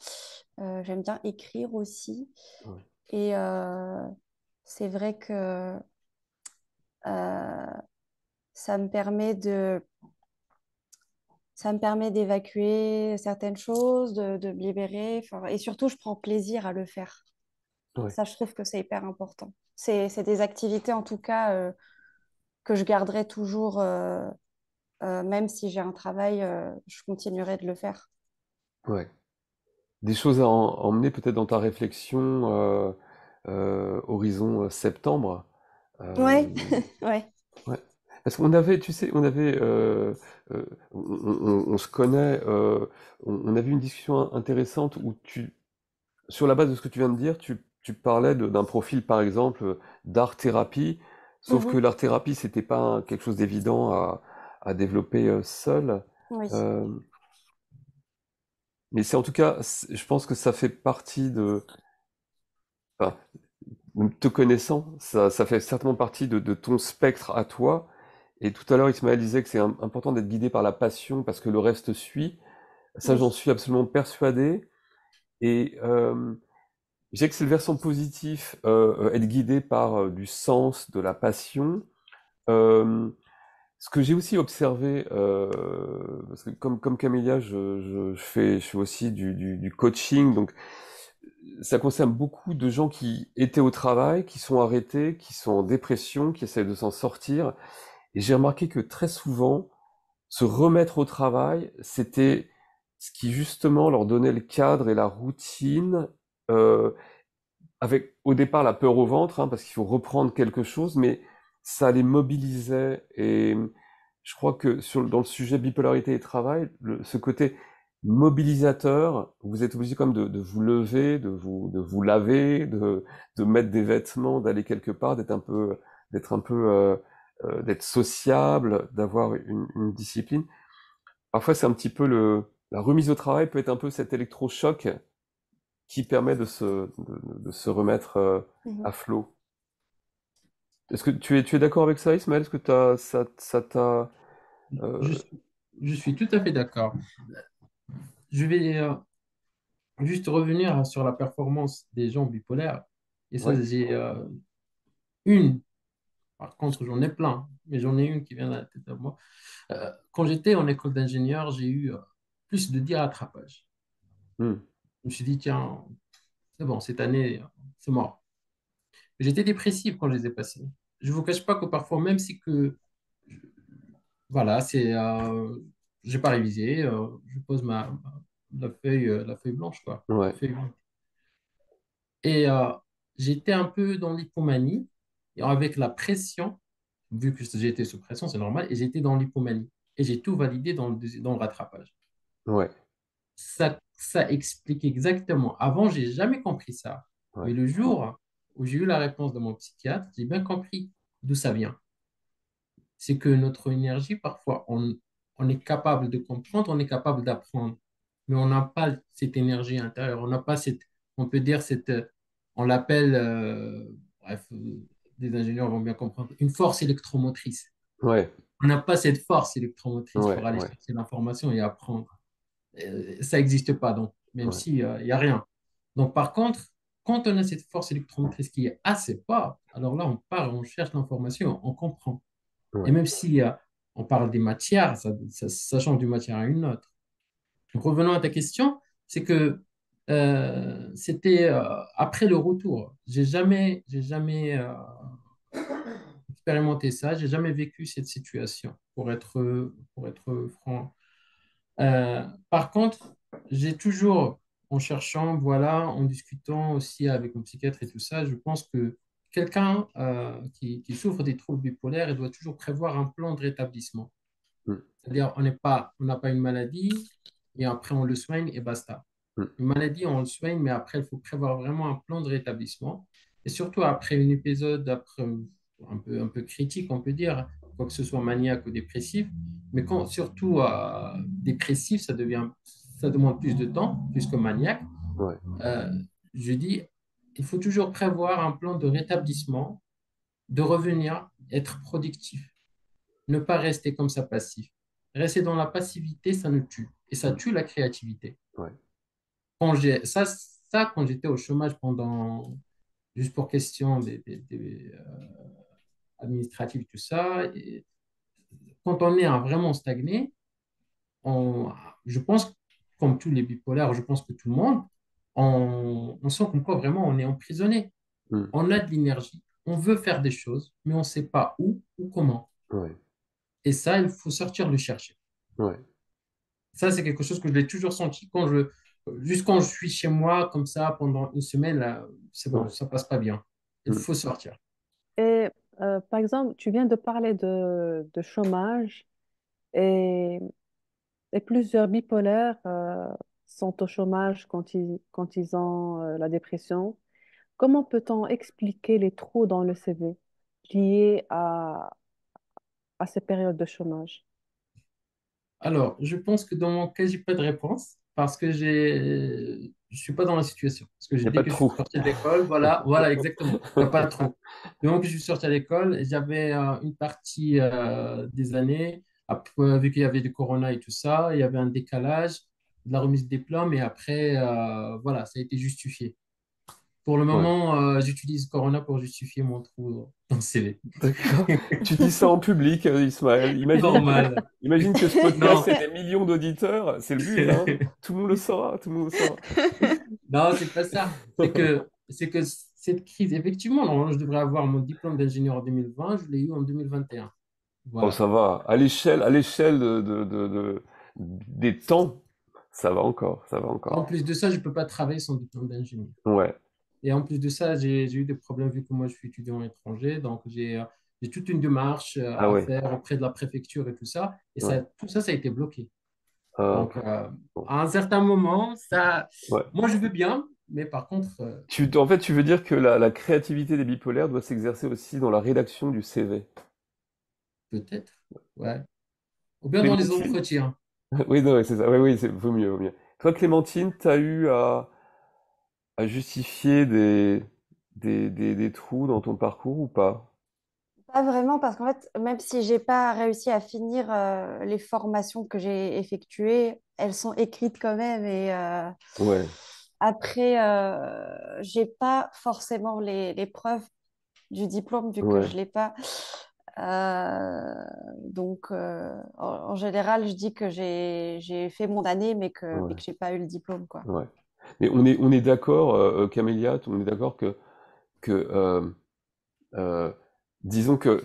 J'aime bien écrire aussi. Ouais, Et c'est vrai que euh, ça me permet ça me permet d'évacuer certaines choses, de me libérer. Enfin, et surtout, je prends plaisir à le faire. ouais, Ça, je trouve que c'est hyper important. C'est des activités, en tout cas, que je garderai toujours, même si j'ai un travail, je continuerai de le faire. ouais. Des choses à emmener peut-être dans ta réflexion horizon septembre. Euh, Ouais, ouais. ouais. Parce qu'on avait, tu sais, on se connaît, on avait une discussion intéressante où sur la base de ce que tu viens de dire, tu parlais d'un profil, par exemple, d'art-thérapie, sauf que Mhm. l'art-thérapie, c'était pas quelque chose d'évident à développer seul. Oui. Euh, mais c'est en tout cas, je pense que ça fait partie enfin, te connaissant, ça fait certainement partie de ton spectre à toi. Et tout à l'heure, Ismaël disait que c'est important d'être guidé par la passion parce que le reste suit. Ça, j'en Oui. suis absolument persuadé. Et je dirais que c'est le versant positif, être guidé par du sens, de la passion. Euh, Ce que j'ai aussi observé, parce que comme Camélia, je fais aussi du coaching, donc ça concerne beaucoup de gens qui étaient au travail, qui sont arrêtés, qui sont en dépression, qui essaient de s'en sortir. Et j'ai remarqué que très souvent, se remettre au travail, c'était ce qui justement leur donnait le cadre et la routine, euh, avec au départ la peur au ventre, hein, parce qu'il faut reprendre quelque chose, mais ça les mobilisait. Et je crois que dans le sujet bipolarité et travail, ce côté mobilisateur, vous êtes obligé comme de vous lever, de vous laver, de mettre des vêtements, d'aller quelque part, d'être sociable, d'avoir une discipline. Parfois, c'est un petit peu la remise au travail peut être un peu cet électrochoc qui permet de se remettre à Mhm. flot. Est-ce que tu es d'accord avec ça, Ismaël? Est-ce que ça t'a... Je euh, suis, je suis tout à fait d'accord. Je vais juste revenir sur la performance des gens bipolaires. Et ça, ouais, j'ai une, par contre, j'en ai plein, mais j'en ai une qui vient de la tête à moi. Quand j'étais en école d'ingénieur, j'ai eu plus de 10 rattrapages. hmm, Je me suis dit, tiens, c'est bon, cette année, c'est mort. J'étais dépressif quand je les ai passés. Je ne vous cache pas que parfois, même si que, voilà, j'ai pas révisé, je pose la feuille blanche, quoi. La ouais, feuille blanche. Et j'étais un peu dans l'hypomanie, et avec la pression, vu que j'étais sous pression, c'est normal, et j'étais dans l'hypomanie. Et j'ai tout validé dans le rattrapage. ouais, Ça explique exactement. Avant, j'ai jamais compris ça. ouais, Mais le jour où j'ai eu la réponse de mon psychiatre, j'ai bien compris d'où ça vient. C'est que notre énergie, parfois, on est capable de comprendre, on est capable d'apprendre, mais on n'a pas cette énergie intérieure, on n'a pas on peut dire on l'appelle, bref, les ingénieurs vont bien comprendre, une force électromotrice. ouais, On n'a pas cette force électromotrice ouais, pour aller ouais, chercher l'information et apprendre. Ça n'existe pas, donc, même ouais, s'il n'y a rien. Donc, par contre, quand on a cette force électromotrice qui est assez forte, alors là, on part, on cherche l'information, on comprend. Et ouais, même si on parle des matières, ça change d'une matière à une autre. Donc, revenons à ta question, c'est que c'était après le retour. J'ai jamais expérimenté ça, j'ai jamais vécu cette situation, pour être franc. Par contre, j'ai toujours, en cherchant, voilà, en discutant aussi avec mon psychiatre et tout ça, je pense que quelqu'un qui souffre des troubles bipolaires, il doit toujours prévoir un plan de rétablissement. hmm, C'est-à-dire, on n'a pas une maladie et après on le soigne et basta. hmm, Une maladie, on le soigne, mais après, il faut prévoir vraiment un plan de rétablissement. Et surtout après un épisode un peu critique, on peut dire, quoi que ce soit maniaque ou dépressif. Mais quand surtout dépressif, ça demande plus de temps, plus que maniaque. ouais, Euh, je dis, il faut toujours prévoir un plan de rétablissement, de revenir, être productif, ne pas rester comme ça passif. Rester dans la passivité, ça nous tue. Et ça hmm, tue la créativité. ouais, Quand j'étais au chômage juste pour question administratives, tout ça, et quand on est vraiment stagné, on, je pense, comme tous les bipolaires, je pense que tout le monde, on sent comme quoi vraiment on est emprisonné. hmm, On a de l'énergie, on veut faire des choses, mais on ne sait pas où ou comment. ouais, Et ça, il faut sortir le chercher. ouais, Ça, c'est quelque chose que je l'ai toujours senti juste quand je suis chez moi, comme ça, pendant une semaine, là, c'est bon, ouais, ça passe pas bien. Il hmm, faut sortir. Et par exemple, tu viens de parler de chômage et, et plusieurs bipolaires sont au chômage quand ils ont la dépression. Comment peut-on expliquer les trous dans le CV liés à ces périodes de chômage? Alors, je pense que dans mon cas, j'ai pas de réponse parce que je suis pas dans la situation. Parce que il n'y a pas dès de que je suis trou. sorti de l'école, voilà, voilà, exactement. Il n'y a pas trop. Donc, je suis sorti à l'école, j'avais une partie des années, après, vu qu'il y avait du corona et tout ça, il y avait un décalage de la remise de diplôme et après, voilà, ça a été justifié. Pour le Ouais. moment, j'utilise Corona pour justifier mon trou dans le CV. D'accord. Tu dis ça en public, Ismaël. Normal. Imagine que ce podcast Non. ait des millions d'auditeurs. C'est le but, hein. Tout le monde le saura, tout le monde le saura. Non, c'est pas ça. C'est que cette crise, effectivement, normalement, je devrais avoir mon diplôme d'ingénieur en 2020, je l'ai eu en 2021. Oh, Voilà. ça va. À l'échelle des temps, ça va encore, ça va En encore. plus de ça, je ne peux pas travailler sans diplôme d'ingénieur. Ouais. Et en plus de ça, j'ai eu des problèmes vu que moi, je suis étudiant à l'étranger. Donc, j'ai toute une démarche Ah à ouais. faire auprès de la préfecture et tout ça. Et Ouais. tout ça, ça a été bloqué. Ah, Donc, bon. à un certain moment, Ouais. moi, je veux bien, mais par contre, En fait, tu veux dire que la créativité des bipolaires doit s'exercer aussi dans la rédaction du CV. peut-être, ouais. Ou bien dans les Clémentine? entretiens. Oui, non, ouais, c'est ça. Oui, oui, vaut mieux, vaut mieux. Toi, Clémentine, t'as eu à justifier des trous dans ton parcours ou pas? Pas vraiment, parce qu'en fait, même si j'ai pas réussi à finir les formations que j'ai effectuées, elles sont écrites quand même. Et Ouais, après, j'ai pas forcément les preuves du diplôme vu que ouais, je l'ai pas. Donc, en général, je dis que j'ai fait mon année, mais que ouais, j'ai pas eu le diplôme, quoi. ouais. Mais on est d'accord, Camélia, on est d'accord que euh, disons que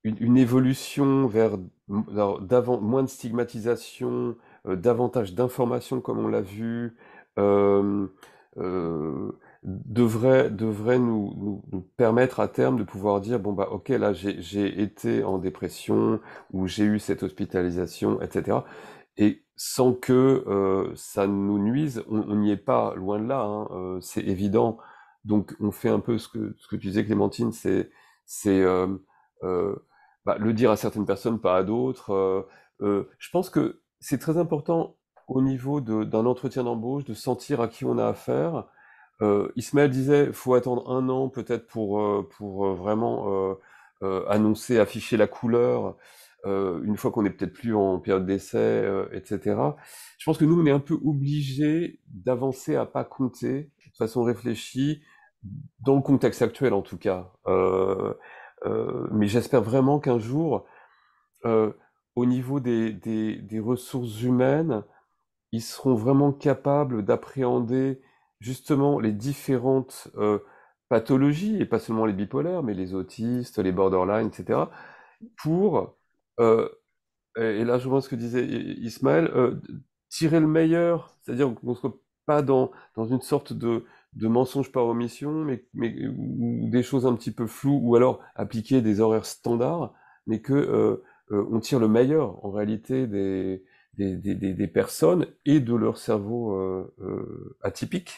une évolution vers moins de stigmatisation, davantage d'informations comme on l'a vu, euh, euh, devrait nous permettre à terme de pouvoir dire, bon bah ok, là j'ai été en dépression ou j'ai eu cette hospitalisation, etc. Et sans que ça nous nuise, on n'y est pas, loin de là, hein, c'est évident. Donc on fait un peu ce que tu disais, Clémentine, c'est euh, bah, le dire à certaines personnes, pas à d'autres. Je pense que c'est très important au niveau d'un entretien d'embauche de sentir à qui on a affaire. Ismaël disait, faut attendre un an peut-être pour vraiment annoncer, afficher la couleur, une fois qu'on est peut-être plus en période d'essai, etc. Je pense que nous, on est un peu obligés d'avancer à pas compter, de façon réfléchie, dans le contexte actuel en tout cas. Mais j'espère vraiment qu'un jour, euh, au niveau des ressources humaines, ils seront vraiment capables d'appréhender justement les différentes pathologies, et pas seulement les bipolaires, mais les autistes, les borderline, etc., pour, euh, et là je vois ce que disait Ismaël, tirer le meilleur, c'est-à-dire qu'on ne soit pas dans une sorte de mensonge par omission, ou des choses un petit peu floues, ou alors appliquer des horaires standards, mais que on tire le meilleur en réalité des personnes et de leur cerveau atypique,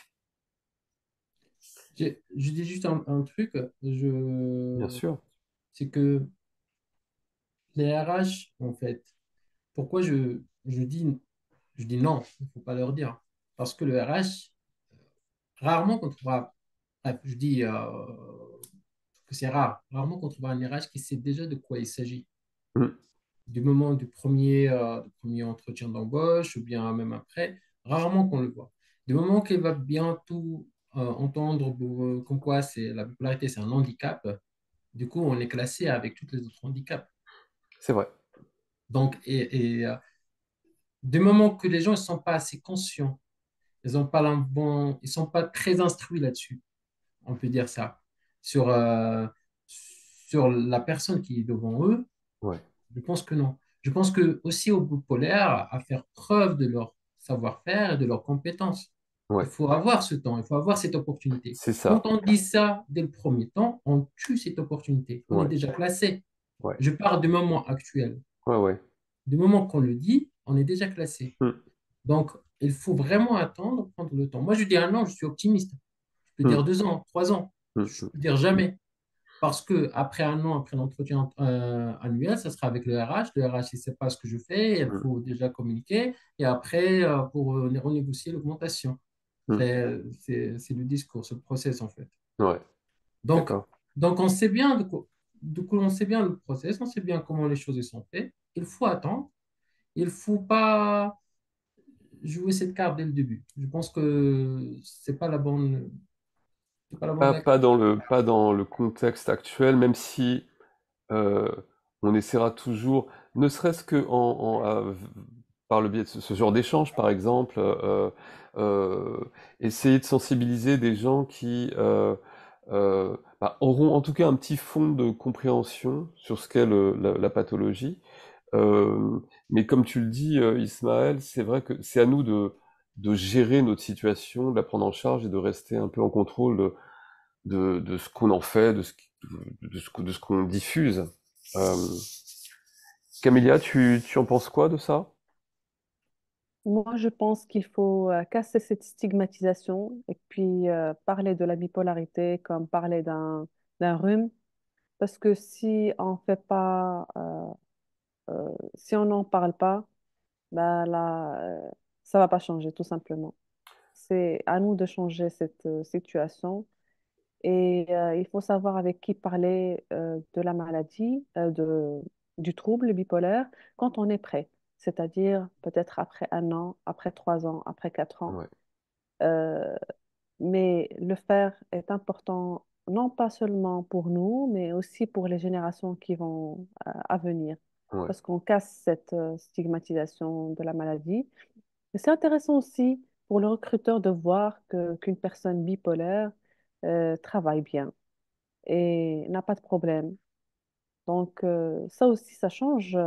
Je dis juste un truc, bien sûr. c'est que les RH, en fait, pourquoi je dis non, il ne faut pas leur dire. Parce que le RH, rarement qu'on trouvera, bref, je dis que c'est rare, rarement qu'on trouvera un RH qui sait déjà de quoi il s'agit. Mm. Du moment du premier entretien d'embauche ou bien même après, rarement qu'on le voit. Du moment qu'il va bientôt entendre comme quoi la bipolarité, c'est un handicap, du coup, on est classé avec tous les autres handicaps. C'est vrai. Donc, du moment que les gens ne sont pas assez conscients, ils sont pas très instruits là-dessus, on peut dire ça, sur, euh, sur la personne qui est devant eux, Ouais, je pense que non. Je pense que aussi au groupe polaire, à faire preuve de leur savoir-faire et de leurs compétences. Il ouais, faut avoir ce temps, il faut avoir cette opportunité. c'est Quand ça. on dit ça dès le premier temps, on tue cette opportunité. On est Ouais, déjà classé. ouais, Je parle du moment actuel. ouais, ouais. Du moment qu'on le dit, on est déjà classé. Mm. Donc, il faut vraiment attendre, prendre le temps. Moi, je dis un an, je suis optimiste. Je peux dire Mm. 2 ans, 3 ans. Mm. Je Mm. peux dire jamais. Parce que après un an, après l'entretien annuel, ça sera avec le RH. Le RH, il ne sait pas ce que je fais. Il Mm. faut déjà communiquer. Et après, pour renégocier l'augmentation. Mm. C'est le discours, ce process, en fait. Ouais, Donc, d'accord. donc on sait bien on sait bien le process, on sait bien comment les choses sont faites. Il faut attendre. Il ne faut pas jouer cette carte dès le début. Je pense que c'est pas la bonne méthode. Pas dans le contexte actuel, même si euh, on essaiera toujours, ne serait-ce que par le biais de ce genre d'échange, par exemple, essayer de sensibiliser des gens qui bah, auront en tout cas un petit fond de compréhension sur ce qu'est la pathologie. Euh, mais comme tu le dis, Ismaël, c'est vrai que c'est à nous de gérer notre situation, de la prendre en charge et de rester un peu en contrôle de ce qu'on en fait, de ce qu'on diffuse. Euh, Camélia, tu en penses quoi de ça? Moi, je pense qu'il faut casser cette stigmatisation et puis parler de la bipolarité comme parler d'un rhume. Parce que si on fait pas, si on n'en parle pas, ben là, ça va pas changer, tout simplement. C'est à nous de changer cette situation. Et il faut savoir avec qui parler de la maladie, du trouble bipolaire quand on est prêt. C'est-à-dire peut-être après 1 an, après 3 ans, après 4 ans. Ouais, Euh, mais le faire est important, non pas seulement pour nous, mais aussi pour les générations qui vont à venir, ouais, parce qu'on casse cette stigmatisation de la maladie. Et c'est intéressant aussi pour le recruteur de voir qu'une personne bipolaire travaille bien et n'a pas de problème. Donc, ça aussi, ça change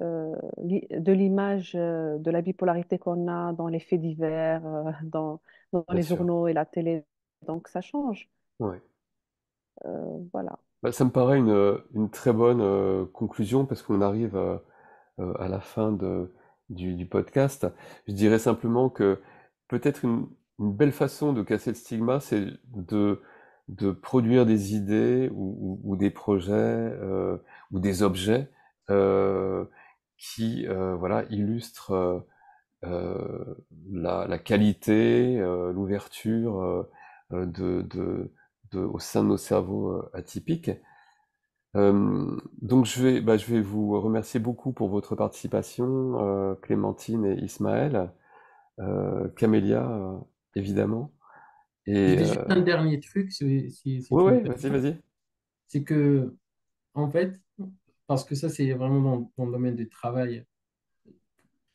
de l'image de la bipolarité qu'on a dans les faits divers, dans bien les sûr. journaux et la télé. Donc, ça change. Ouais. Voilà. Bah, ça me paraît une très bonne conclusion parce qu'on arrive à la fin du podcast. Je dirais simplement que peut-être une belle façon de casser le stigma, c'est de produire des idées ou des projets ou des objets euh, qui voilà, illustrent la qualité, l'ouverture euh, de, de, au sein de nos cerveaux atypiques. Donc je vais vous remercier beaucoup pour votre participation, Clémentine et Ismaël, Camélia, évidemment. Je Et dis juste un dernier truc, si ouais, tu me ouais, vas-y, permets. vas-y. C'est que, en fait, parce que ça, c'est vraiment dans le domaine du travail,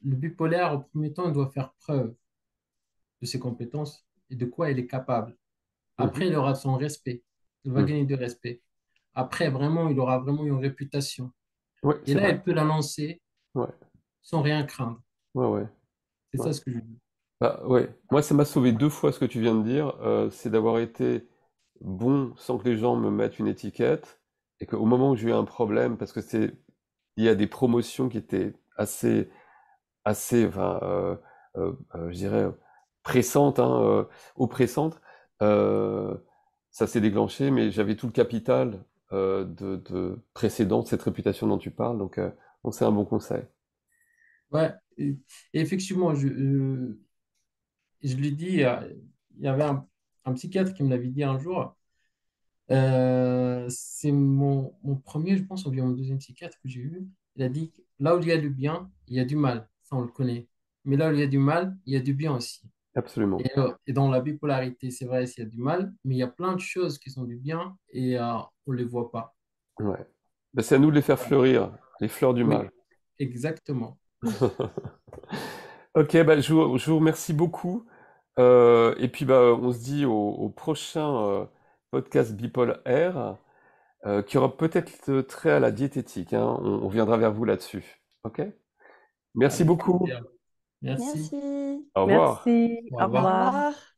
le bipolaire, au premier temps, il doit faire preuve de ses compétences et de quoi il est capable. Après, Mhm, il aura son respect. Il va mhm. gagner du respect. Après, vraiment, il aura vraiment une réputation. Ouais, Et c'est là, vrai. il peut l'annoncer Ouais, sans rien craindre. ouais, ouais, C'est ouais. ça ce que je dis. Bah, ouais. Moi, ça m'a sauvé deux fois ce que tu viens de dire. C'est d'avoir été bon sans que les gens me mettent une étiquette et qu'au moment où j'ai eu un problème, parce que il y a des promotions qui étaient assez, enfin, je dirais, pressante, hein, oppressante. Euh, Ça s'est déclenché, mais j'avais tout le capital de précédent, de cette réputation dont tu parles, donc c'est un bon conseil. Ouais, et effectivement, je lui dis, il y avait un psychiatre qui me l'avait dit un jour. C'est mon premier, je pense, ou bien mon deuxième psychiatre que j'ai eu. Il a dit, là où il y a du bien, il y a du mal. Ça, on le connaît. Mais là où il y a du mal, il y a du bien aussi. Absolument. Et dans la bipolarité, c'est vrai, il y a du mal, mais il y a plein de choses qui sont du bien et on ne les voit pas. Ouais. Ben, c'est à nous de les faire fleurir, les fleurs du Oui, mal. exactement. Ok, bah, je vous remercie beaucoup. Et puis bah, on se dit au prochain podcast Bipole Air, qui aura peut-être trait à la diététique, hein. On viendra vers vous là-dessus. Ok? Merci Avec beaucoup. plaisir. Merci. Merci. Au revoir. Merci. Au Au revoir. Au revoir. revoir.